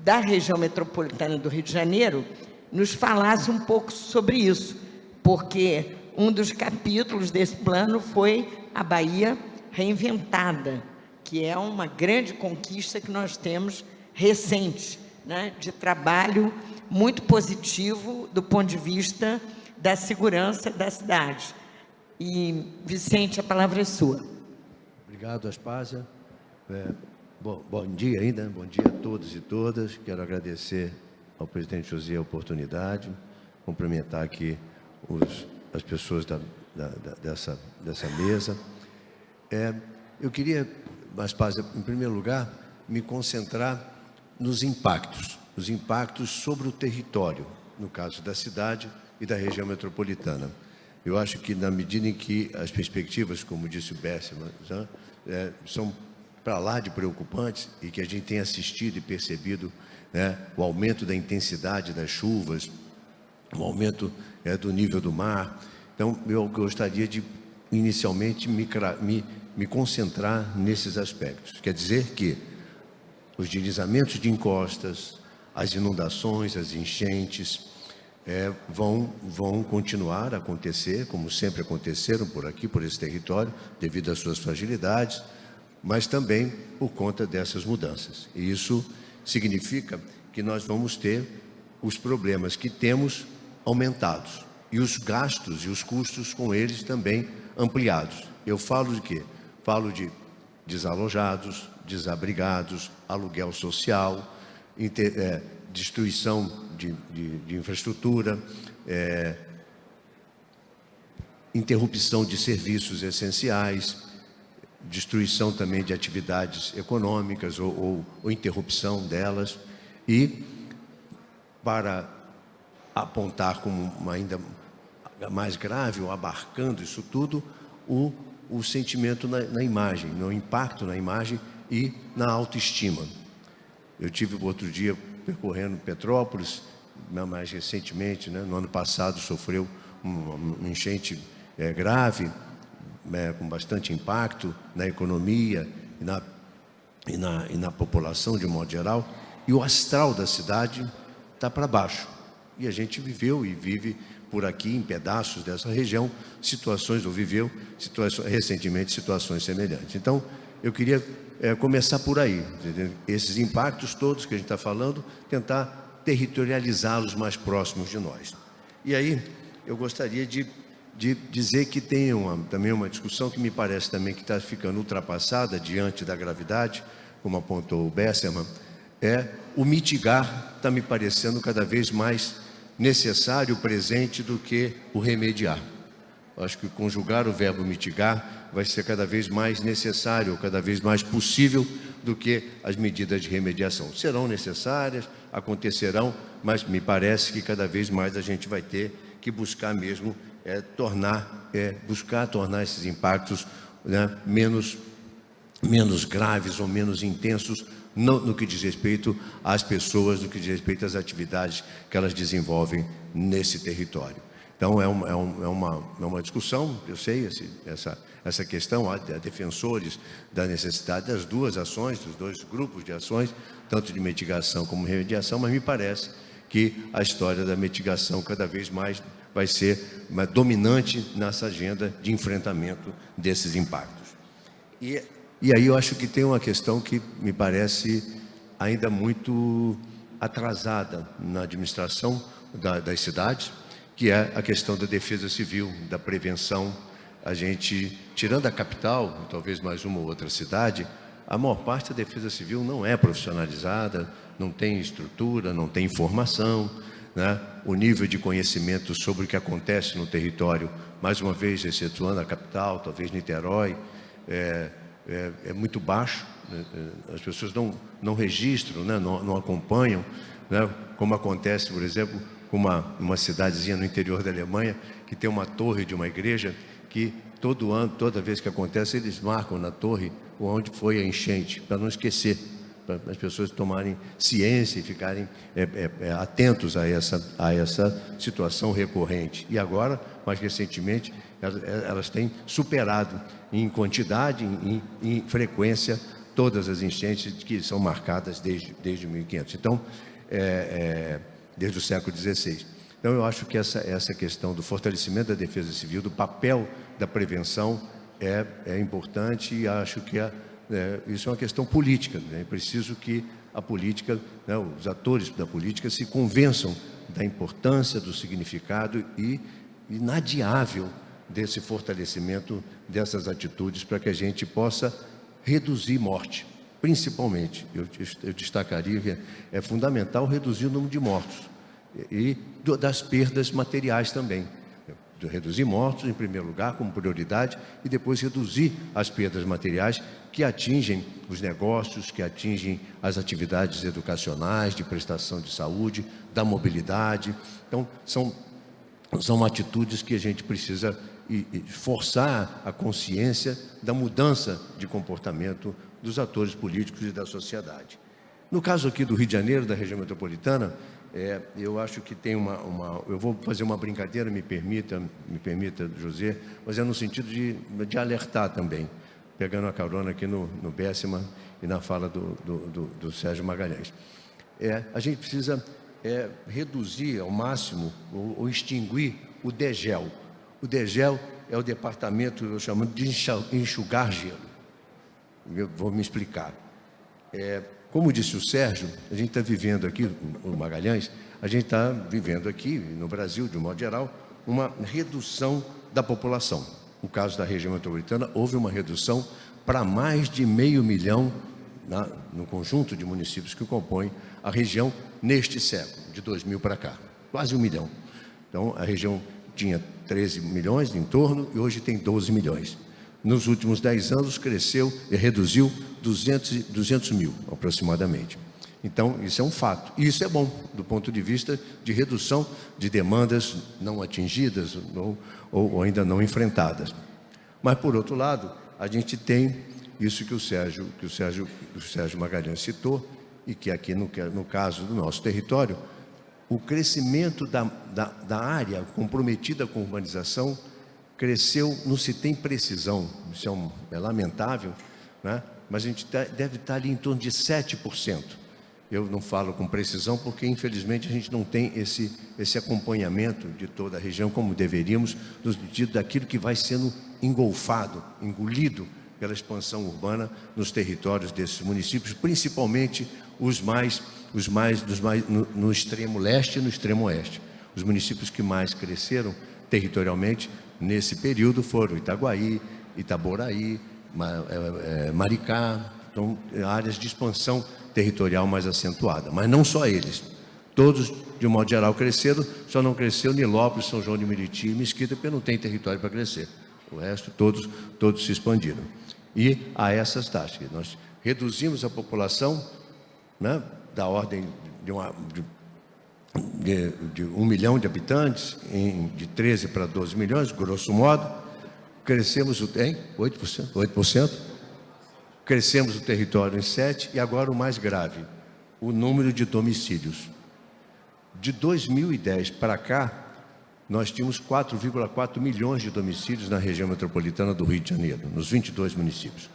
da região metropolitana do Rio de Janeiro, nos falasse um pouco sobre isso, porque um dos capítulos desse plano foi a Bahia Reinventada, que é uma grande conquista que nós temos recente, né, de trabalho muito positivo do ponto de vista da segurança da cidade. E, Vicente, a palavra é sua. Obrigado, Aspásia. Bom dia ainda, bom dia a todos e todas. Quero agradecer ao presidente José a oportunidade, cumprimentar aqui as pessoas dessa mesa. Eu queria, Aspásia, em primeiro lugar, me concentrar nos impactos sobre o território, no caso da cidade e da região metropolitana. Eu acho que, na medida em que as perspectivas, como disse o Besserman, são para lá de preocupantes, e que a gente tem assistido e percebido, né, o aumento da intensidade das chuvas, o aumento do nível do mar. Então, eu gostaria de, inicialmente, me concentrar nesses aspectos. Quer dizer que os deslizamentos de encostas, as inundações, as enchentes, vão continuar a acontecer, como sempre aconteceram por aqui, por esse território, devido às suas fragilidades, mas também por conta dessas mudanças. E isso significa que nós vamos ter os problemas que temos aumentados, e os gastos e os custos com eles também ampliados. Eu falo de quê? Falo de desalojados, desabrigados, aluguel social, destruição de infraestrutura, interrupção de serviços essenciais, destruição também de atividades econômicas ou interrupção delas, e para apontar como ainda mais grave, ou abarcando isso tudo, o sentimento na imagem, no impacto na imagem e na autoestima. Eu tive outro dia percorrendo Petrópolis, mais recentemente, né, no ano passado, sofreu uma enchente grave, com bastante impacto na economia e na população de modo geral, e o astral da cidade está para baixo. E a gente viveu e vive por aqui, em pedaços dessa região, recentemente situações semelhantes. Então, eu queria começar por aí, entendeu? Esses impactos todos que a gente está falando, tentar territorializá-los mais próximos de nós. E aí, eu gostaria de dizer que tem também uma discussão que me parece também que está ficando ultrapassada diante da gravidade, como apontou o Besserman, o mitigar está me parecendo cada vez mais necessário, presente, do que o remediar. Acho que conjugar o verbo mitigar vai ser cada vez mais necessário, cada vez mais possível do que as medidas de remediação. Serão necessárias, acontecerão, mas me parece que cada vez mais a gente vai ter que buscar mesmo buscar tornar esses impactos, né, menos graves ou menos intensos no que diz respeito às pessoas, no que diz respeito às atividades que elas desenvolvem nesse território. Então, é uma discussão, eu sei, essa questão, há defensores da necessidade das duas ações, dos dois grupos de ações, tanto de mitigação como remediação, mas me parece que a história da mitigação cada vez mais vai ser dominante nessa agenda de enfrentamento desses impactos. E aí eu acho que tem uma questão que me parece ainda muito atrasada na administração das cidades, que é a questão da defesa civil, da prevenção. A gente, tirando a capital, talvez mais uma ou outra cidade, a maior parte da defesa civil não é profissionalizada, não tem estrutura, não tem informação, né? O nível de conhecimento sobre o que acontece no território, mais uma vez, excetuando a capital, talvez Niterói, é muito baixo, né? As pessoas não registram, né? não acompanham, né? Como acontece, por exemplo, com uma cidadezinha no interior da Alemanha, que tem uma torre de uma igreja, que todo ano, toda vez que acontece, eles marcam na torre onde foi a enchente, para não esquecer, para as pessoas tomarem ciência e ficarem atentos a essa situação recorrente. E agora, mais recentemente, elas têm superado em quantidade, em frequência, todas as enchentes que são marcadas desde 1500. Então, desde o século XVI. Então, eu acho que essa questão do fortalecimento da defesa civil, do papel da prevenção, é importante, e acho que isso é uma questão política, né? É preciso que a política, né, os atores da política se convençam da importância, do significado e inadiável desse fortalecimento dessas atitudes para que a gente possa reduzir morte. Principalmente, eu destacaria que é fundamental reduzir o número de mortos e das perdas materiais também. Reduzir mortos, em primeiro lugar, como prioridade, e depois reduzir as perdas materiais que atingem os negócios, que atingem as atividades educacionais, de prestação de saúde, da mobilidade. Então, são atitudes que a gente precisa forçar a consciência da mudança de comportamento dos atores políticos e da sociedade. No caso aqui do Rio de Janeiro, da região metropolitana, eu acho que tem eu vou fazer uma brincadeira, me permita, José, mas é no sentido de alertar também, pegando a carona aqui no Besserman e na fala do Sérgio Magalhães. A gente precisa reduzir ao máximo ou extinguir o DEGEL. O DEGEL é o departamento, eu chamo de enxugar gelo. Eu vou me explicar. Como disse o Sérgio, a gente está vivendo aqui, o Magalhães, a gente está vivendo aqui, no Brasil, de um modo geral, uma redução da população. No caso da região metropolitana, houve uma redução para mais de 500 mil no conjunto de municípios que compõem a região neste século, de 2000 para cá. Quase 1 milhão. Então, a região tinha 13 milhões em torno e hoje tem 12 milhões. Nos últimos 10 anos, cresceu e reduziu 200 mil, aproximadamente. Então, isso é um fato. E isso é bom, do ponto de vista de redução de demandas não atingidas ou ainda não enfrentadas. Mas, por outro lado, a gente tem isso que o Sérgio Magalhães citou, e que aqui, no caso do nosso território, o crescimento da área comprometida com a urbanização cresceu, não se tem precisão, isso é lamentável, né? Mas a gente deve estar ali em torno de 7%. Eu não falo com precisão porque, infelizmente, a gente não tem esse acompanhamento de toda a região como deveríamos, no sentido daquilo que vai sendo engolfado, engolido pela expansão urbana nos territórios desses municípios, principalmente no extremo leste e no extremo oeste. Os municípios que mais cresceram territorialmente nesse período foram Itaguaí, Itaboraí, Maricá, então áreas de expansão territorial mais acentuada. Mas não só eles, todos, de um modo geral, cresceram, só não cresceu Nilópolis, São João de Meriti e Mesquita, porque não tem território para crescer. O resto, todos se expandiram. E a essas taxas, nós reduzimos a população, né, da ordem de 1 milhão de habitantes, de 13 para 12 milhões, grosso modo, crescemos 8%, crescemos o território em 7%, e agora o mais grave, o número de domicílios. De 2010 para cá, nós tínhamos 4,4 milhões de domicílios na região metropolitana do Rio de Janeiro, nos 22 municípios.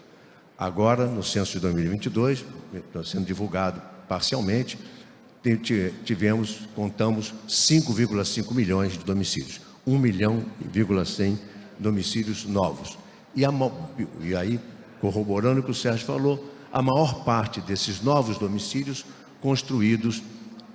Agora, no censo de 2022, está sendo divulgado parcialmente, contamos 5,5 milhões de domicílios, 1 milhão e 100 domicílios novos. E aí, corroborando o que o Sérgio falou, a maior parte desses novos domicílios construídos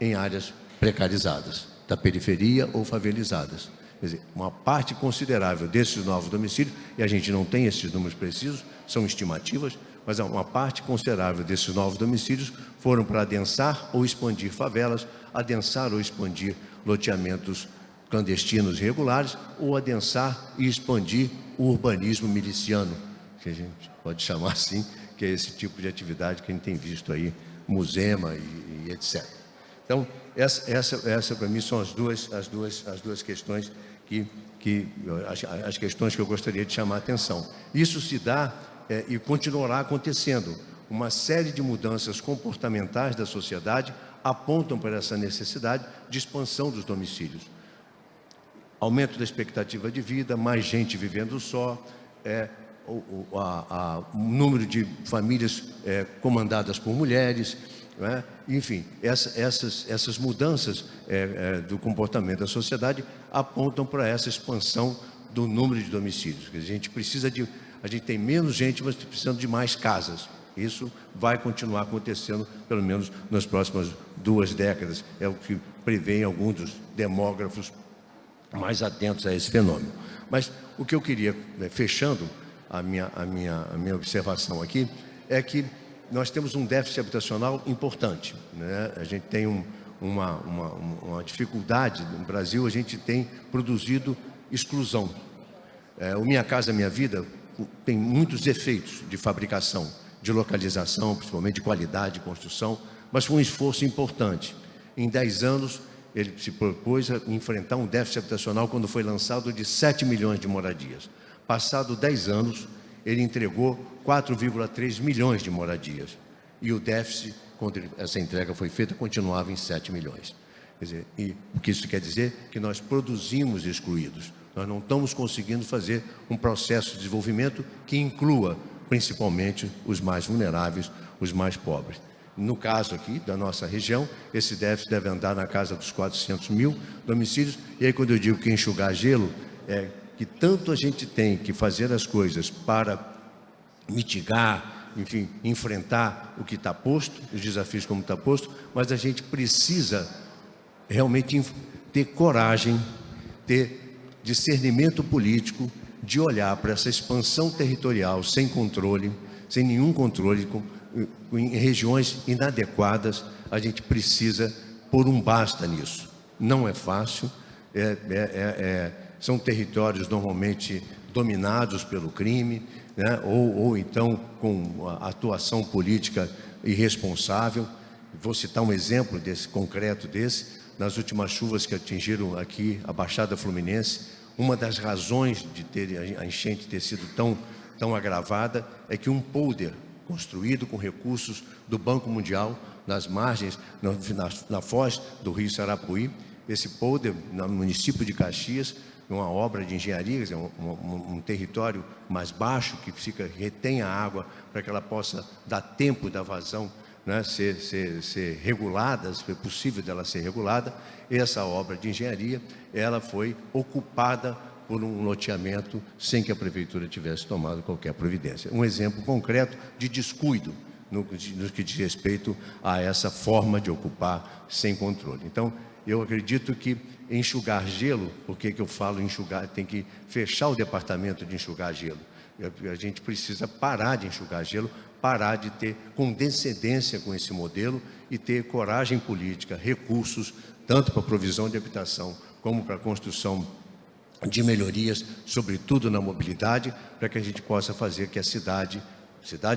em áreas precarizadas, da periferia ou favelizadas. Quer dizer, uma parte considerável desses novos domicílios, e a gente não tem esses números precisos, são estimativas, mas uma parte considerável desses novos domicílios foram para adensar ou expandir favelas, adensar ou expandir loteamentos clandestinos irregulares, ou adensar e expandir o urbanismo miliciano, que a gente pode chamar assim, que é esse tipo de atividade que a gente tem visto aí, Musema e etc. Então, essa para mim são as duas questões as questões que eu gostaria de chamar a atenção. Isso se dá e continuará acontecendo. Uma série de mudanças comportamentais da sociedade apontam para essa necessidade de expansão dos domicílios. Aumento da expectativa de vida, mais gente vivendo só, o número de famílias comandadas por mulheres, né? Enfim, essas mudanças do comportamento da sociedade apontam para essa expansão do número de domicílios. A gente tem menos gente, mas precisando de mais casas. Isso vai continuar acontecendo, pelo menos nas próximas 2 décadas, é o que prevêem alguns dos demógrafos mais atentos a esse fenômeno. Mas o que eu queria, fechando a minha observação aqui, é que nós temos um déficit habitacional importante, né? A gente tem uma dificuldade no Brasil, a gente tem produzido exclusão. O Minha Casa Minha Vida tem muitos defeitos de fabricação, de localização, principalmente de qualidade de construção, mas foi um esforço importante. Em 10 anos, ele se propôs a enfrentar um déficit habitacional quando foi lançado de 7 milhões de moradias. Passado 10 anos, ele entregou 4,3 milhões de moradias. E o déficit, quando essa entrega foi feita, continuava em 7 milhões. Quer dizer, e o que isso quer dizer? Que nós produzimos excluídos. Nós não estamos conseguindo fazer um processo de desenvolvimento que inclua, principalmente, os mais vulneráveis, os mais pobres. No caso aqui, da nossa região, esse déficit deve andar na casa dos 400 mil domicílios. E aí, quando eu digo que enxugar gelo, que tanto a gente tem que fazer as coisas para mitigar, enfim, enfrentar o que está posto, os desafios como está posto, mas a gente precisa realmente ter coragem, ter discernimento político, de olhar para essa expansão territorial sem controle, sem nenhum controle, em regiões inadequadas. A gente precisa pôr um basta nisso. Não é fácil, são territórios normalmente dominados pelo crime, né? ou então com a atuação política irresponsável. Vou citar um exemplo concreto desse. Nas últimas chuvas que atingiram aqui a Baixada Fluminense, uma das razões de a enchente ter sido tão agravada é que um polder construído com recursos do Banco Mundial nas margens, na foz do rio Sarapuí, esse polder no município de Caxias, uma obra de engenharia, um território mais baixo que retém a água para que ela possa dar tempo da vazão, né, ser regulada, se for possível dela ser regulada. Essa obra de engenharia, ela foi ocupada por um loteamento sem que a prefeitura tivesse tomado qualquer providência. Um exemplo concreto de descuido no que diz respeito a essa forma de ocupar sem controle. Então, eu acredito que enxugar gelo, por que eu falo enxugar? Tem que fechar o departamento de enxugar gelo. A gente precisa parar de enxugar gelo, parar de ter condescendência com esse modelo e ter coragem política, recursos, tanto para a provisão de habitação, como para a construção de melhorias, sobretudo na mobilidade, para que a gente possa fazer que a cidade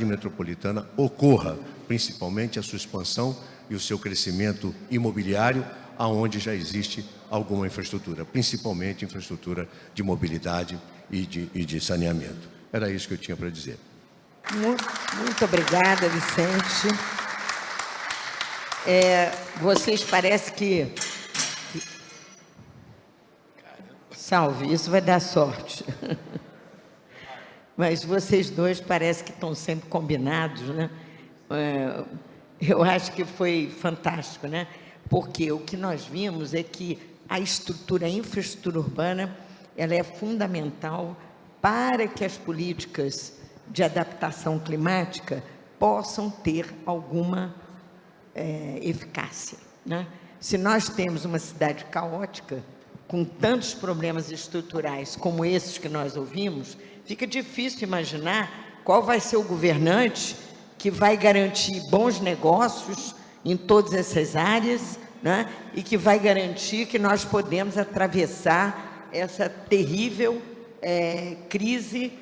metropolitana ocorra, principalmente a sua expansão e o seu crescimento imobiliário, aonde já existe alguma infraestrutura, principalmente infraestrutura de mobilidade e de saneamento. Era isso que eu tinha para dizer. Muito obrigada, Vicente. Vocês parecem que... Salve, isso vai dar sorte. Mas vocês dois parecem que estão sempre combinados, né? Eu acho que foi fantástico, né? Porque o que nós vimos é que a infraestrutura urbana, ela é fundamental para que as políticas de adaptação climática possam ter alguma eficácia, né? Se nós temos uma cidade caótica, com tantos problemas estruturais como esses que nós ouvimos, fica difícil imaginar qual vai ser o governante que vai garantir bons negócios em todas essas áreas, né? E que vai garantir que nós podemos atravessar essa terrível crise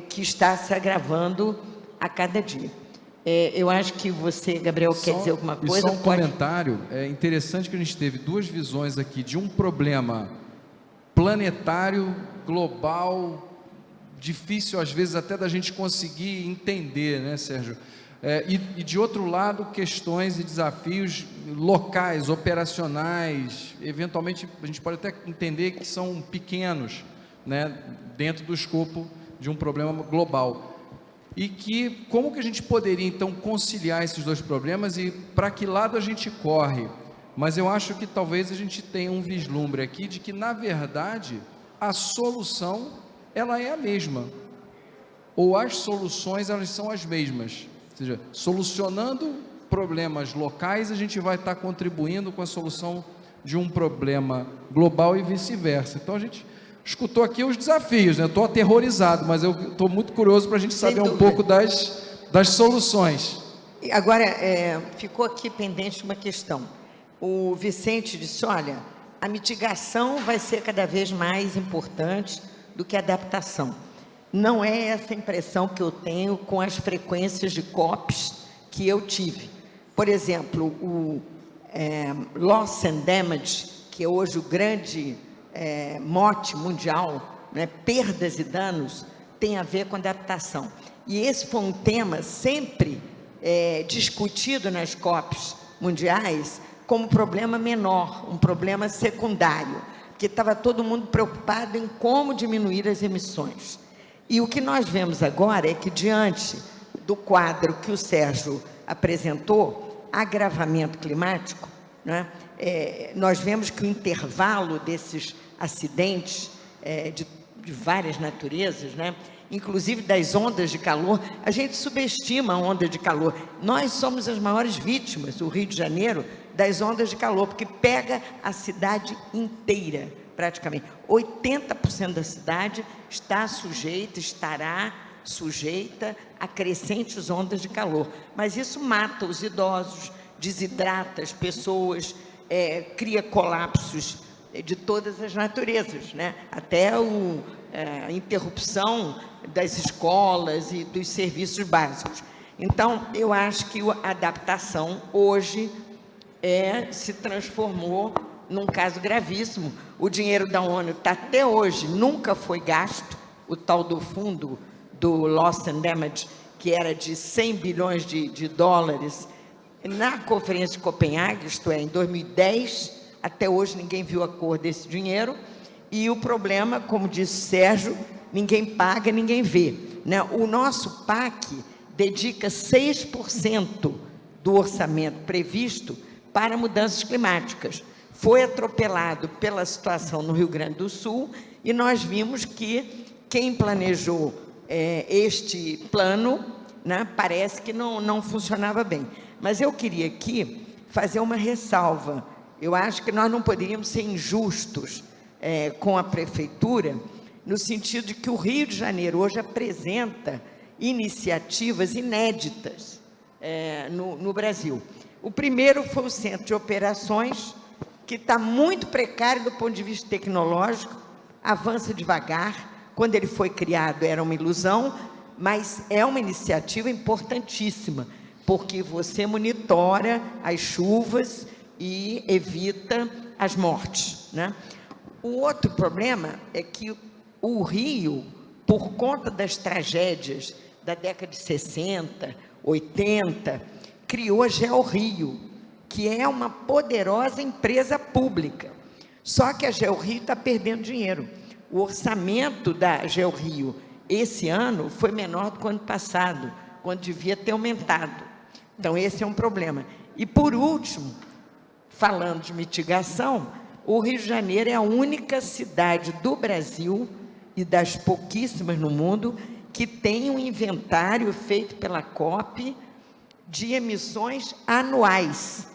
que está se agravando a cada dia. Eu acho que você, Gabriel, quer dizer alguma coisa? Só um comentário. É interessante que a gente teve duas visões aqui de um problema planetário, global, difícil às vezes até da gente conseguir entender, né, Sérgio? E de outro lado, questões e desafios locais, operacionais, eventualmente a gente pode até entender que são pequenos, né, dentro do escopo de um problema global. E que, como que a gente poderia, então, conciliar esses dois problemas e para que lado a gente corre? Mas eu acho que talvez a gente tenha um vislumbre aqui de que, na verdade, a solução, ela é a mesma. Ou as soluções, elas são as mesmas. Ou seja, solucionando problemas locais, a gente vai estar contribuindo com a solução de um problema global e vice-versa. Então, a gente escutou aqui os desafios, né? Estou aterrorizado, mas eu estou muito curioso para a gente saber um pouco das soluções. Agora, ficou aqui pendente uma questão. O Vicente disse, olha, a mitigação vai ser cada vez mais importante do que a adaptação. Não é essa impressão que eu tenho com as frequências de COPs que eu tive. Por exemplo, o Loss and Damage, que é hoje o grande mote mundial, né, perdas e danos, tem a ver com adaptação. E esse foi um tema sempre discutido nas COPs mundiais como problema menor, um problema secundário, porque estava todo mundo preocupado em como diminuir as emissões. E o que nós vemos agora é que, diante do quadro que o Sérgio apresentou, agravamento climático, né, nós vemos que o intervalo desses acidentes de várias naturezas, né, inclusive das ondas de calor, a gente subestima a onda de calor. Nós somos as maiores vítimas, o Rio de Janeiro, das ondas de calor, porque pega a cidade inteira, praticamente. 80% da cidade estará sujeita a crescentes ondas de calor. Mas isso mata os idosos, desidrata as pessoas, cria colapsos de todas as naturezas, né? Até a interrupção das escolas e dos serviços básicos. Então, eu acho que a adaptação hoje se transformou num caso gravíssimo. O dinheiro da ONU está até hoje, nunca foi gasto, o tal do fundo do Loss and Damage, que era de 100 bilhões de dólares, na Conferência de Copenhague, isto é, em 2010, até hoje ninguém viu a cor desse dinheiro, e o problema, como disse Sérgio, ninguém paga, ninguém vê, né? O nosso PAC dedica 6% do orçamento previsto para mudanças climáticas. Foi atropelado pela situação no Rio Grande do Sul E nós vimos que quem planejou este plano, né, parece que não funcionava bem. Mas eu queria aqui fazer uma ressalva. Eu acho que nós não poderíamos ser injustos com a prefeitura, no sentido de que o Rio de Janeiro hoje apresenta iniciativas inéditas no Brasil. O primeiro foi o Centro de Operações, que está muito precário do ponto de vista tecnológico, avança devagar. Quando ele foi criado era uma ilusão, mas é uma iniciativa importantíssima, porque você monitora as chuvas e evita as mortes, né? O outro problema é que o Rio, por conta das tragédias da década de 60, 80, criou a GeoRio, que é uma poderosa empresa pública. Só que a GeoRio está perdendo dinheiro. O orçamento da GeoRio esse ano foi menor do que o ano passado, quando devia ter aumentado. Então, esse é um problema. E, por último, falando de mitigação, o Rio de Janeiro é a única cidade do Brasil, e das pouquíssimas no mundo, que tem um inventário feito pela COP de emissões anuais.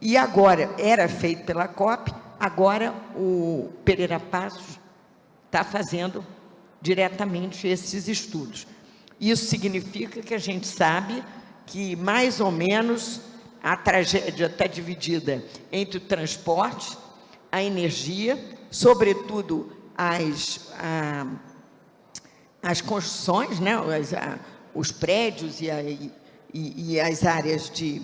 E agora, era feito pela COP, agora o Pereira Passos está fazendo diretamente esses estudos. Isso significa que a gente sabe que, mais ou menos, a tragédia está dividida entre o transporte, a energia, sobretudo as construções, né, os prédios e as áreas de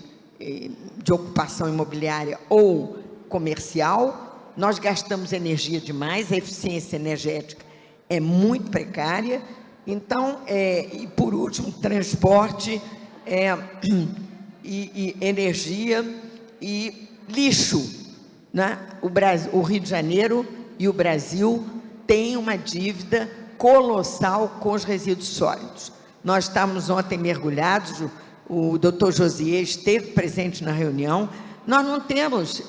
ocupação imobiliária ou comercial. Nós gastamos energia demais, a eficiência energética é muito precária. Então, e por último, transporte, e energia e lixo, né? O Rio de Janeiro e o Brasil têm uma dívida colossal com os resíduos sólidos. Nós estávamos ontem mergulhados, o doutor Josier esteve presente na reunião. Nós não temos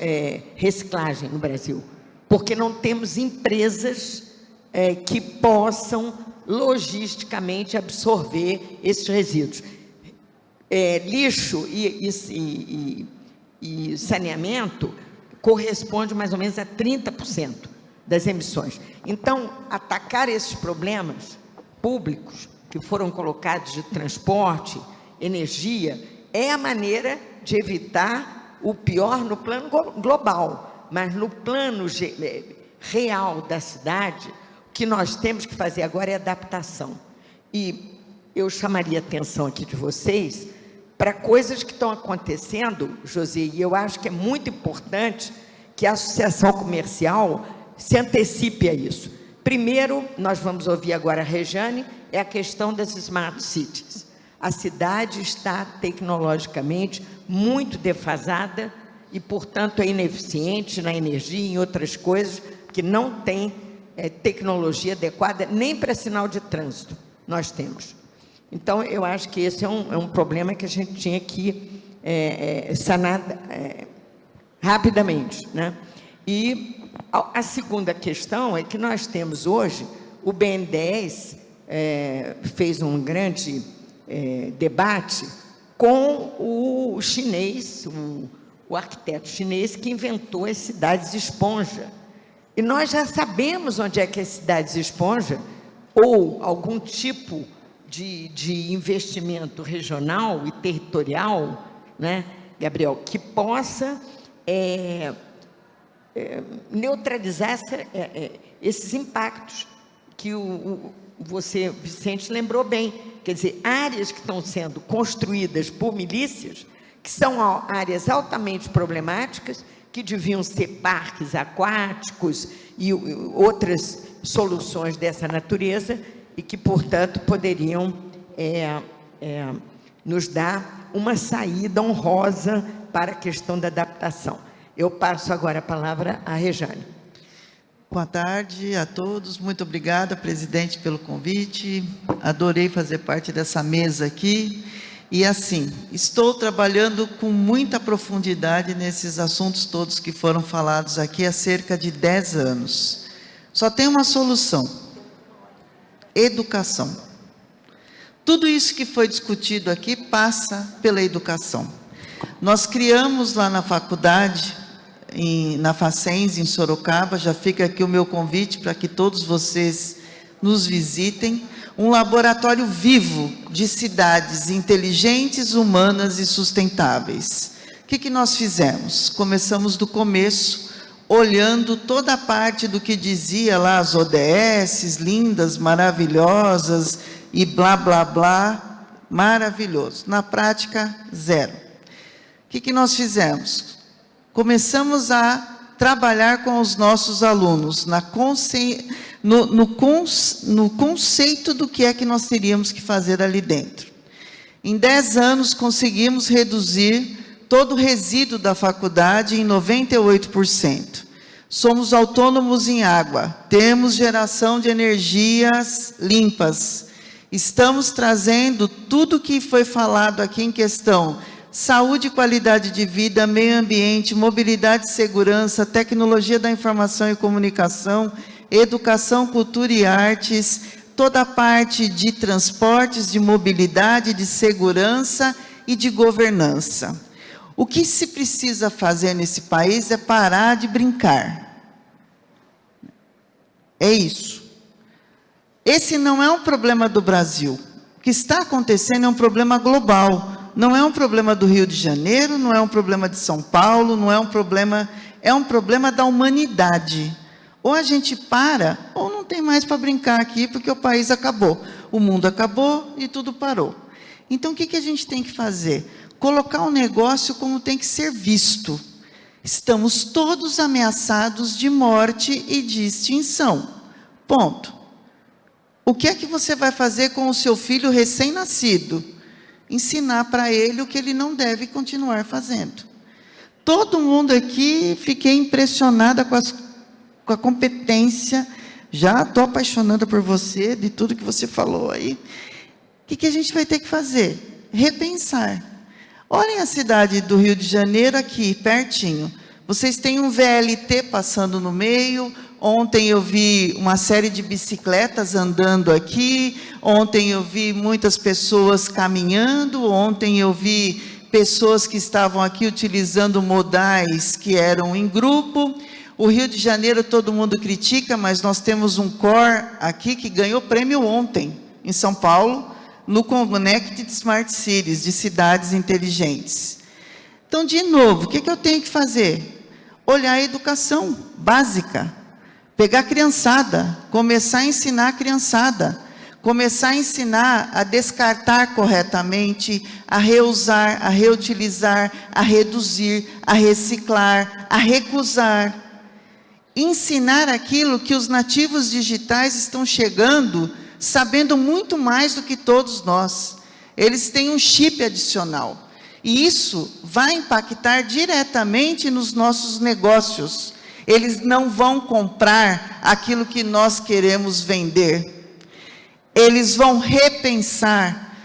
reciclagem no Brasil, porque não temos empresas que possam logisticamente absorver esses resíduos. Lixo e saneamento corresponde mais ou menos a 30% das emissões. Então, atacar esses problemas públicos que foram colocados de transporte, energia, é a maneira de evitar o pior no plano global, mas no plano real da cidade, o que nós temos que fazer agora é adaptação. E eu chamaria a atenção aqui de vocês para coisas que estão acontecendo, José, e eu acho que é muito importante que a associação comercial se antecipe a isso. Primeiro, nós vamos ouvir agora a Rejane, é a questão das Smart Cities. A cidade está tecnologicamente muito defasada e, portanto, é ineficiente na energia e em outras coisas, que não tem tecnologia adequada nem para sinal de trânsito nós temos. Então, eu acho que esse é um problema que a gente tinha que sanar rapidamente, né? E a segunda questão é que nós temos hoje, o BNDES fez um grande debate com o chinês, o arquiteto chinês que inventou as cidades esponja. E nós já sabemos onde é que as cidades esponja, ou algum tipo de investimento regional e territorial, né, Gabriel, que possa neutralizar esses impactos que você, Vicente, lembrou bem. Quer dizer, áreas que estão sendo construídas por milícias, que são áreas altamente problemáticas, que deviam ser parques aquáticos e outras soluções dessa natureza, e que, portanto, poderiam nos dar uma saída honrosa para a questão da adaptação. Eu passo agora a palavra à Rejane. Boa tarde a todos, muito obrigada, presidente, pelo convite. Adorei fazer parte dessa mesa aqui. E assim, estou trabalhando com muita profundidade nesses assuntos todos que foram falados aqui há cerca de 10 anos. Só tem uma solução: educação. Tudo isso que foi discutido aqui passa pela educação. Nós criamos lá na faculdade, na Facens, em Sorocaba, já fica aqui o meu convite para que todos vocês nos visitem, um laboratório vivo de cidades inteligentes, humanas e sustentáveis. O que nós fizemos? Começamos do começo, olhando toda a parte do que dizia lá as ODSs, lindas, maravilhosas e blá, blá, blá, maravilhoso. Na prática, zero. O que nós fizemos? Começamos a trabalhar com os nossos alunos no conceito do que é que nós teríamos que fazer ali dentro. Em 10 anos, conseguimos reduzir todo o resíduo da faculdade em 98%. Somos autônomos em água, temos geração de energias limpas. Estamos trazendo tudo que foi falado aqui em questão: saúde e qualidade de vida, meio ambiente, mobilidade e segurança, tecnologia da informação e comunicação, educação, cultura e artes, toda a parte de transportes, de mobilidade, de segurança e de governança. O que se precisa fazer nesse país é parar de brincar. É isso. Esse não é um problema do Brasil. O que está acontecendo é um problema global. Não é um problema do Rio de Janeiro, não é um problema de São Paulo, não é um problema da humanidade. Ou a gente para, ou não tem mais para brincar aqui, porque o país acabou. O mundo acabou e tudo parou. Então, o que a gente tem que fazer? Colocar o negócio como tem que ser visto. Estamos todos ameaçados de morte e de extinção. Ponto. O que é que você vai fazer com o seu filho recém-nascido? Ensinar para ele o que ele não deve continuar fazendo. Todo mundo aqui, fiquei impressionada com a competência. Já estou apaixonada por você, de tudo que você falou aí. O que a gente vai ter que fazer? Repensar. Olhem a cidade do Rio de Janeiro aqui, pertinho. Vocês têm um VLT passando no meio. Ontem eu vi uma série de bicicletas andando aqui. Ontem eu vi muitas pessoas caminhando. Ontem eu vi pessoas que estavam aqui utilizando modais que eram em grupo. O Rio de Janeiro todo mundo critica, mas nós temos um core aqui que ganhou prêmio ontem, em São Paulo, no Connected Smart Cities, de cidades inteligentes. Então, de novo, o que eu tenho que fazer? Olhar a educação básica, pegar a criançada, começar a ensinar a criançada, começar a ensinar a descartar corretamente, a reusar, a reutilizar, a reduzir, a reciclar, a recusar. Ensinar aquilo que os nativos digitais estão chegando, sabendo muito mais do que todos nós. Eles têm um chip adicional. E isso vai impactar diretamente nos nossos negócios. Eles não vão comprar aquilo que nós queremos vender. Eles vão repensar.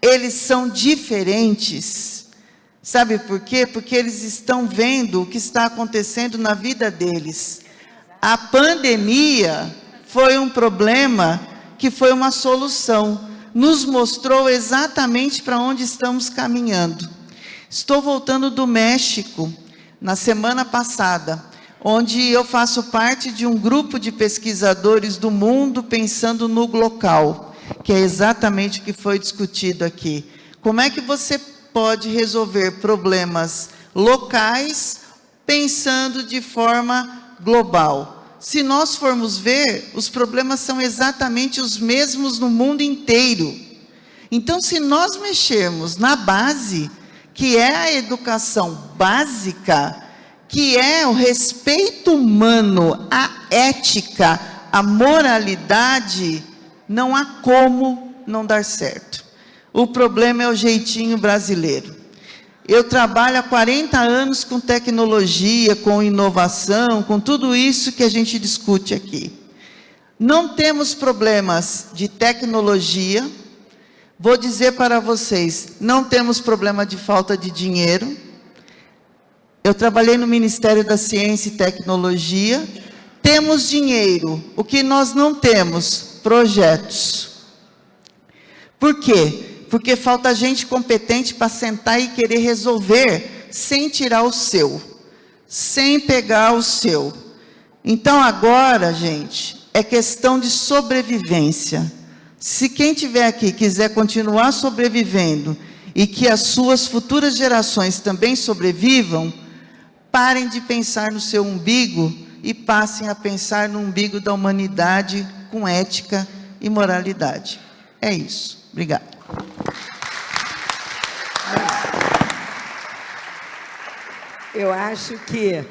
Eles são diferentes. Sabe por quê? Porque eles estão vendo o que está acontecendo na vida deles. A pandemia foi um problema que foi uma solução. Nos mostrou exatamente para onde estamos caminhando. Estou voltando do México, na semana passada, onde eu faço parte de um grupo de pesquisadores do mundo pensando no local, que é exatamente o que foi discutido aqui. Como é que você pode resolver problemas locais pensando de forma global? Se nós formos ver, os problemas são exatamente os mesmos no mundo inteiro. Então, se nós mexermos na base, que é a educação básica, que é o respeito humano, a ética, a moralidade, não há como não dar certo. O problema é o jeitinho brasileiro. Eu trabalho há 40 anos com tecnologia, com inovação, com tudo isso que a gente discute aqui. Não temos problemas de tecnologia. Vou dizer para vocês, não temos problema de falta de dinheiro. Eu trabalhei no Ministério da Ciência e Tecnologia, Temos dinheiro, o que nós não temos? Projetos. Por quê? Porque falta gente competente para sentar e querer resolver sem tirar o seu, sem pegar o seu. Então agora, gente, é questão de sobrevivência. Se quem estiver aqui quiser continuar sobrevivendo e que as suas futuras gerações também sobrevivam, parem de pensar no seu umbigo e passem a pensar no umbigo da humanidade com ética e moralidade. É isso. Obrigada. Eu acho que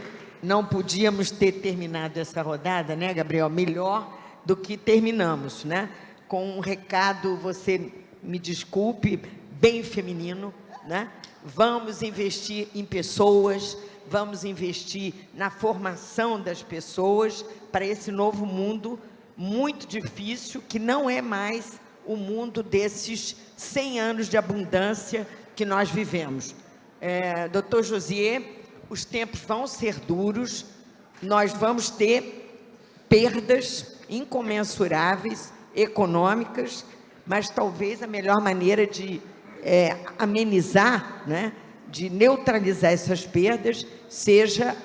não podíamos ter terminado essa rodada, né, Gabriel? Melhor do que terminamos, né? Com um recado, você me desculpe, bem feminino, né? Vamos investir em pessoas, vamos investir na formação das pessoas para esse novo mundo muito difícil, que não é mais o mundo desses 100 anos de abundância que nós vivemos. Doutor Josier, os tempos vão ser duros, nós vamos ter perdas incomensuráveis, econômicas, mas talvez a melhor maneira de amenizar, né, de neutralizar essas perdas, seja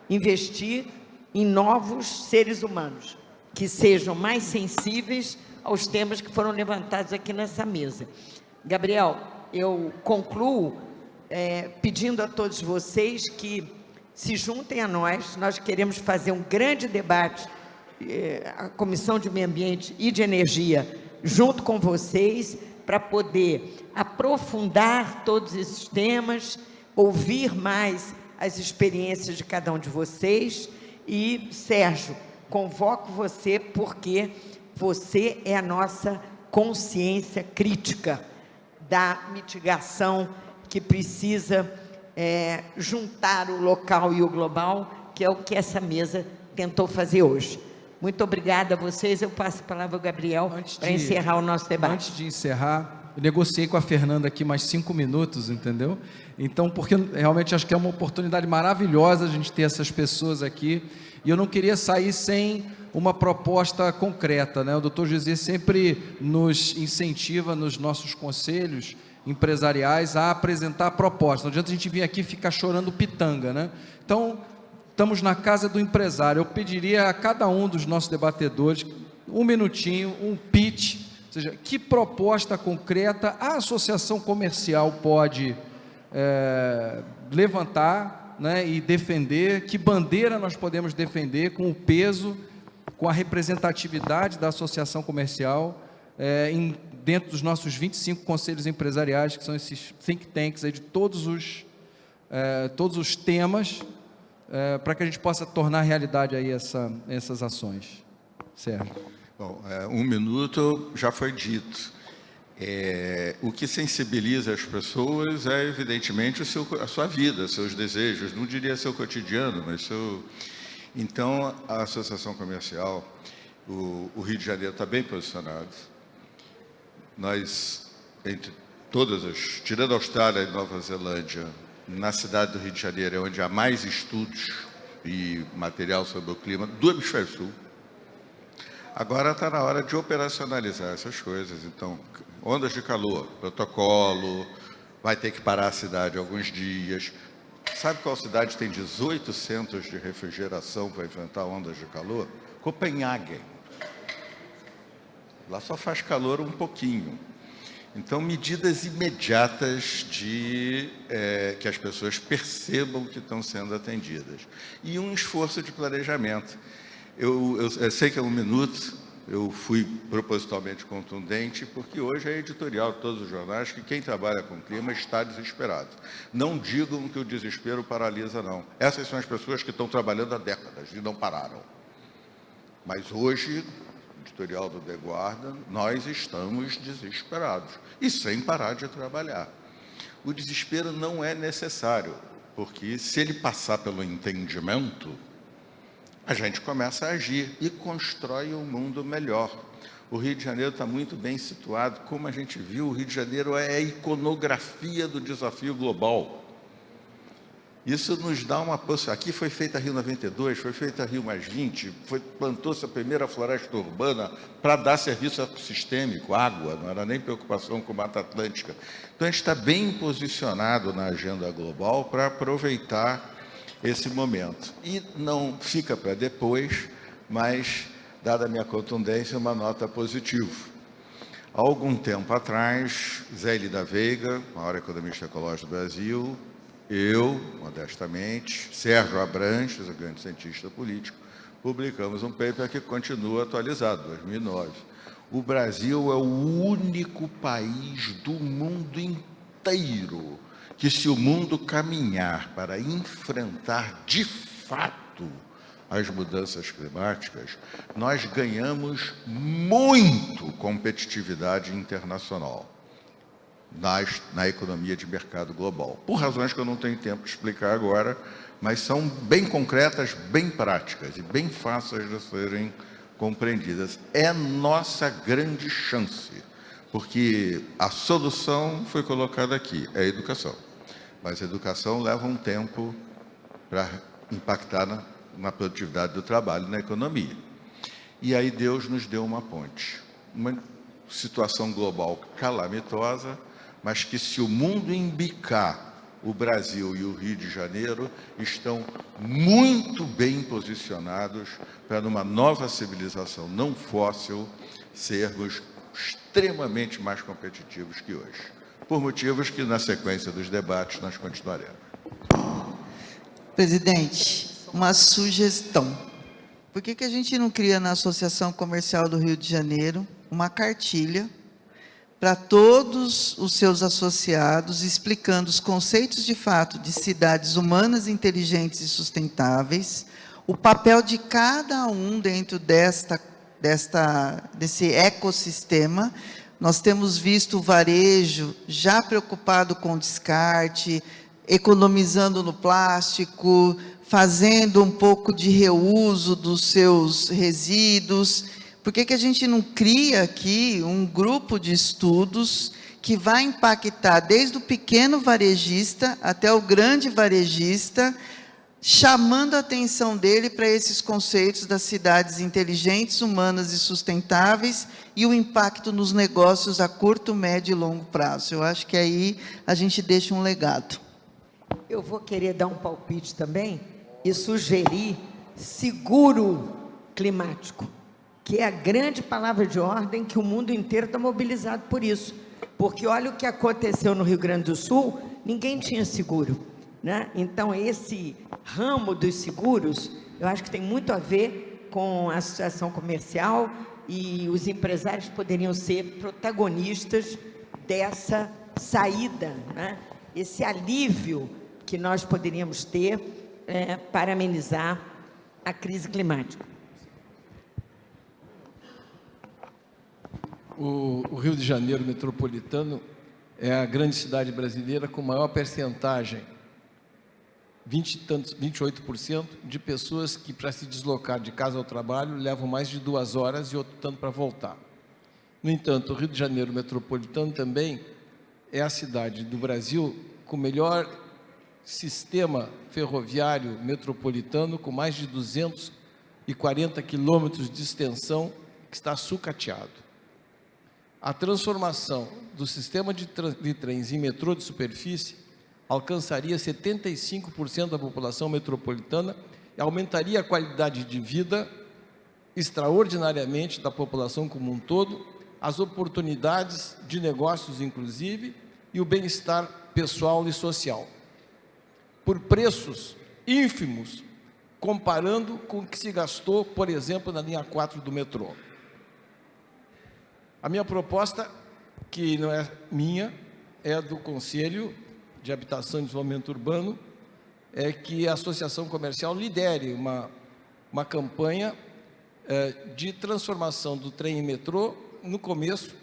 investir em novos seres humanos, que sejam mais sensíveis aos temas que foram levantados aqui nessa mesa. Gabriel, eu concluo pedindo a todos vocês que se juntem a nós. Nós queremos fazer um grande debate, a Comissão de Meio Ambiente e de Energia, junto com vocês, para poder aprofundar todos esses temas, ouvir mais as experiências de cada um de vocês. E, Sérgio, convoco você porque você é a nossa consciência crítica da mitigação que precisa juntar o local e o global, que é o que essa mesa tentou fazer hoje. Muito obrigada a vocês. Eu passo a palavra ao Gabriel para encerrar o nosso debate. Antes de encerrar, eu negociei com a Fernanda aqui mais 5 minutos, entendeu? Então, porque realmente acho que é uma oportunidade maravilhosa a gente ter essas pessoas aqui, e eu não queria sair sem uma proposta concreta, né? O doutor José sempre nos incentiva nos nossos conselhos empresariais a apresentar propostas. Não adianta a gente vir aqui e ficar chorando pitanga, né? Então, estamos na casa do empresário. Eu pediria a cada um dos nossos debatedores 1 minutinho, um pitch, ou seja, que proposta concreta a associação comercial pode levantar, né, e defender, que bandeira nós podemos defender com o peso, com a representatividade da associação comercial dentro dos nossos 25 conselhos empresariais, que são esses think tanks aí de todos os temas, para que a gente possa tornar realidade aí essas ações. Sérgio. Bom, 1 minuto já foi dito. O que sensibiliza as pessoas é, evidentemente, a sua vida, seus desejos, não diria seu cotidiano, mas seu... Então, a Associação Comercial, o Rio de Janeiro está bem posicionado. Nós, entre todas tirando a Austrália e Nova Zelândia, na cidade do Rio de Janeiro é onde há mais estudos e material sobre o clima do Hemisfério Sul. Agora está na hora de operacionalizar essas coisas. Então, ondas de calor, protocolo, vai ter que parar a cidade alguns dias. Sabe qual cidade tem 18 centros de refrigeração para enfrentar ondas de calor? Copenhague. Lá só faz calor um pouquinho. Então, medidas imediatas que as pessoas percebam que estão sendo atendidas. E um esforço de planejamento. Eu sei que é 1 minuto, eu fui propositalmente contundente, porque hoje é editorial de todos os jornais que quem trabalha com clima está desesperado. Não digam que o desespero paralisa, não. Essas são as pessoas que estão trabalhando há décadas e não pararam. Mas hoje, editorial do The Guardian, nós estamos desesperados e sem parar de trabalhar. O desespero não é necessário, porque se ele passar pelo entendimento, a gente começa a agir e constrói um mundo melhor. O Rio de Janeiro está muito bem situado. Como a gente viu, o Rio de Janeiro é a iconografia do desafio global. Isso nos dá uma possibilidade. Aqui foi feita a Rio 92, foi feita a Rio +20, plantou-se a primeira floresta urbana para dar serviço ecossistêmico, água, não era nem preocupação com Mata Atlântica. Então, a gente está bem posicionado na agenda global para aproveitar esse momento. E não fica para depois, mas, dada a minha contundência, uma nota positiva. Há algum tempo atrás, Zé da Veiga, maior economista ecológico do Brasil, eu, modestamente, Sérgio Abranches, o grande cientista político, publicamos um paper que continua atualizado, 2009. O Brasil é o único país do mundo inteiro que, se o mundo caminhar para enfrentar de fato as mudanças climáticas, nós ganhamos muito competitividade internacional na economia de mercado global, por razões que eu não tenho tempo de explicar agora, mas são bem concretas, bem práticas e bem fáceis de serem compreendidas. É nossa grande chance, porque a solução foi colocada aqui, é a educação. Mas a educação leva um tempo para impactar na produtividade do trabalho, na economia. E aí Deus nos deu uma ponte, uma situação global calamitosa, mas que, se o mundo embicar, o Brasil e o Rio de Janeiro estão muito bem posicionados para, numa nova civilização não fóssil, sermos extremamente mais competitivos que hoje, por motivos que, na sequência dos debates, nós continuaremos. Presidente, uma sugestão. Por que a gente não cria na Associação Comercial do Rio de Janeiro uma cartilha para todos os seus associados, explicando os conceitos de fato de cidades humanas, inteligentes e sustentáveis, o papel de cada um dentro desse ecossistema. Nós temos visto o varejo já preocupado com o descarte, economizando no plástico, fazendo um pouco de reuso dos seus resíduos. Por que a gente não cria aqui um grupo de estudos que vai impactar desde o pequeno varejista até o grande varejista, chamando a atenção dele para esses conceitos das cidades inteligentes, humanas e sustentáveis e o impacto nos negócios a curto, médio e longo prazo? Eu acho que aí a gente deixa um legado. Eu vou querer dar um palpite também e sugerir seguro climático, que é a grande palavra de ordem que o mundo inteiro está mobilizado por isso. Porque olha o que aconteceu no Rio Grande do Sul, ninguém tinha seguro, né? Então, esse ramo dos seguros, eu acho que tem muito a ver com a associação comercial, e os empresários poderiam ser protagonistas dessa saída, né? Esse alívio que nós poderíamos ter para amenizar a crise climática. O Rio de Janeiro metropolitano é a grande cidade brasileira com maior percentagem, 28% de pessoas que, para se deslocar de casa ao trabalho, levam mais de 2 horas e outro tanto para voltar. No entanto, o Rio de Janeiro metropolitano também é a cidade do Brasil com o melhor sistema ferroviário metropolitano, com mais de 240 quilômetros de extensão, que está sucateado. A transformação do sistema de trens em metrô de superfície alcançaria 75% da população metropolitana e aumentaria a qualidade de vida extraordinariamente da população como um todo, as oportunidades de negócios, inclusive, e o bem-estar pessoal e social, por preços ínfimos, comparando com o que se gastou, por exemplo, na linha 4 do metrô. A minha proposta, que não é minha, é do Conselho de Habitação e Desenvolvimento Urbano, é que a Associação Comercial lidere uma campanha de transformação do trem em metrô no começo,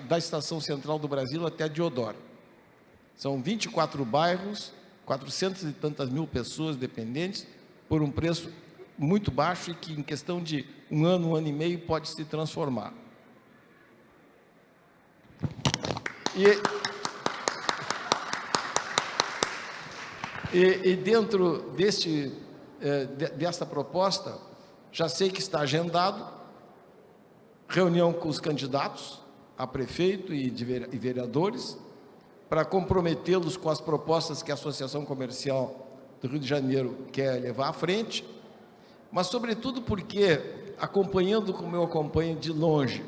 da Estação Central do Brasil até Deodoro. São 24 bairros, 400 e tantas mil pessoas dependentes, por um preço muito baixo e que, em questão de um ano e meio, pode se transformar. E dentro desta proposta, já sei que está agendado reunião com os candidatos a prefeito e vereadores, para comprometê-los com as propostas que a Associação Comercial do Rio de Janeiro quer levar à frente, mas sobretudo porque, acompanhando como eu acompanho de longe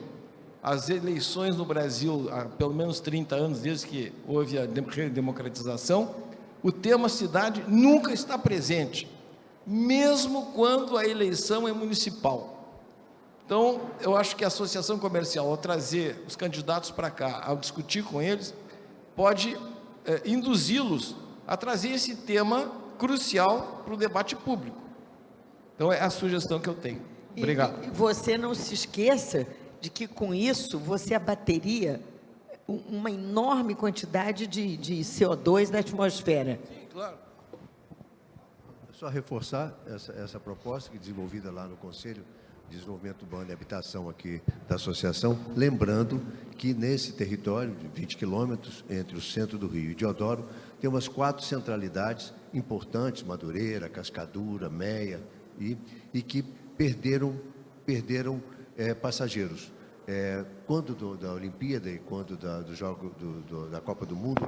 as eleições no Brasil há pelo menos 30 anos, desde que houve a redemocratização, o tema cidade nunca está presente, mesmo quando a eleição é municipal. Então, eu acho que a Associação Comercial, ao trazer os candidatos para cá, ao discutir com eles, pode induzi-los a trazer esse tema crucial para o debate público. Então, é a sugestão que eu tenho. Obrigado. E você não se esqueça de que, com isso, você abateria uma enorme quantidade de CO2 na atmosfera. Sim, claro. Só reforçar essa proposta que é desenvolvida lá no Conselho de Desenvolvimento Urbano e Habitação aqui da associação, lembrando que nesse território de 20 quilômetros entre o centro do Rio e Deodoro, tem umas 4 centralidades importantes, Madureira, Cascadura, Meia, e que perderam passageiros. Quando da Olimpíada e quando do jogo da Copa do Mundo,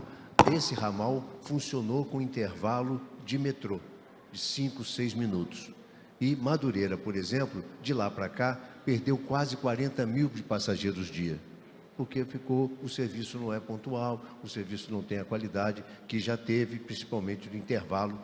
esse ramal funcionou com intervalo de metrô, de 5, 6 minutos. E Madureira, por exemplo, de lá para cá, perdeu quase 40 mil de passageiros dia, porque o serviço não é pontual, o serviço não tem a qualidade que já teve, principalmente no intervalo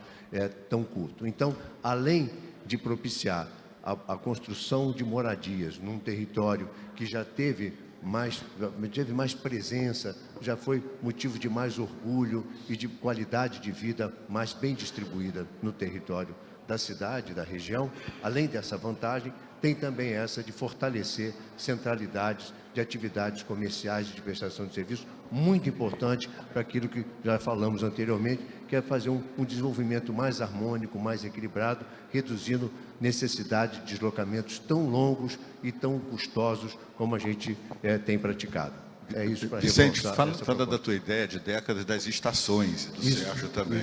tão curto. Então, além de propiciar a construção de moradias num território que já teve mais presença, já foi motivo de mais orgulho e de qualidade de vida mais bem distribuída no território da cidade, da região, além dessa vantagem, tem também essa de fortalecer centralidades de atividades comerciais e de prestação de serviço, muito importante para aquilo que já falamos anteriormente, que é fazer um desenvolvimento mais harmônico, mais equilibrado, reduzindo necessidade de deslocamentos tão longos e tão custosos como a gente tem praticado. É isso para Vicente, reforçar fala da tua ideia de décadas das estações, do Sérgio também.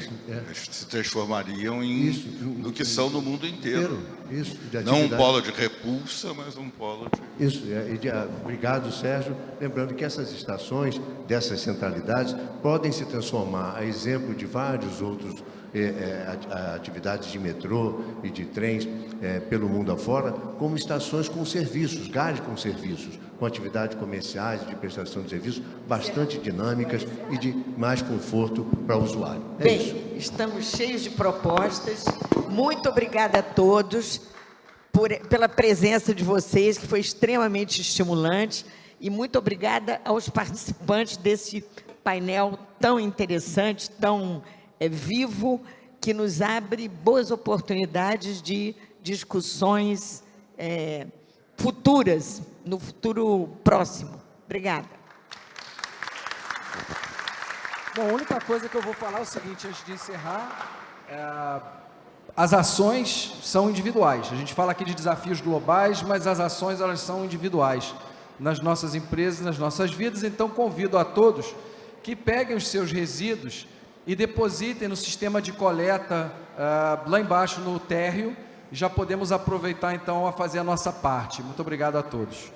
Se transformariam no que são no mundo inteiro. Não um polo de repulsa, mas um polo de... Isso, obrigado, Sérgio. Lembrando que essas estações, dessas centralidades, podem se transformar, a exemplo de vários outros atividades de metrô e de trens pelo mundo afora, como estações com serviços, gares com serviços, com atividades comerciais e de prestação de serviços bastante dinâmicas e de mais conforto para o usuário. Bem, estamos cheios de propostas. Muito obrigada a todos pela presença de vocês, que foi extremamente estimulante, e muito obrigada aos participantes desse painel tão interessante, tão vivo, que nos abre boas oportunidades de discussões futuras, no futuro próximo. Obrigada. Bom, a única coisa que eu vou falar é o seguinte, antes de encerrar, as ações são individuais. A gente fala aqui de desafios globais, mas as ações elas são individuais nas nossas empresas, nas nossas vidas. Então, convido a todos que peguem os seus resíduos e depositem no sistema de coleta lá embaixo no térreo. Já podemos aproveitar então a fazer a nossa parte. Muito obrigado a todos.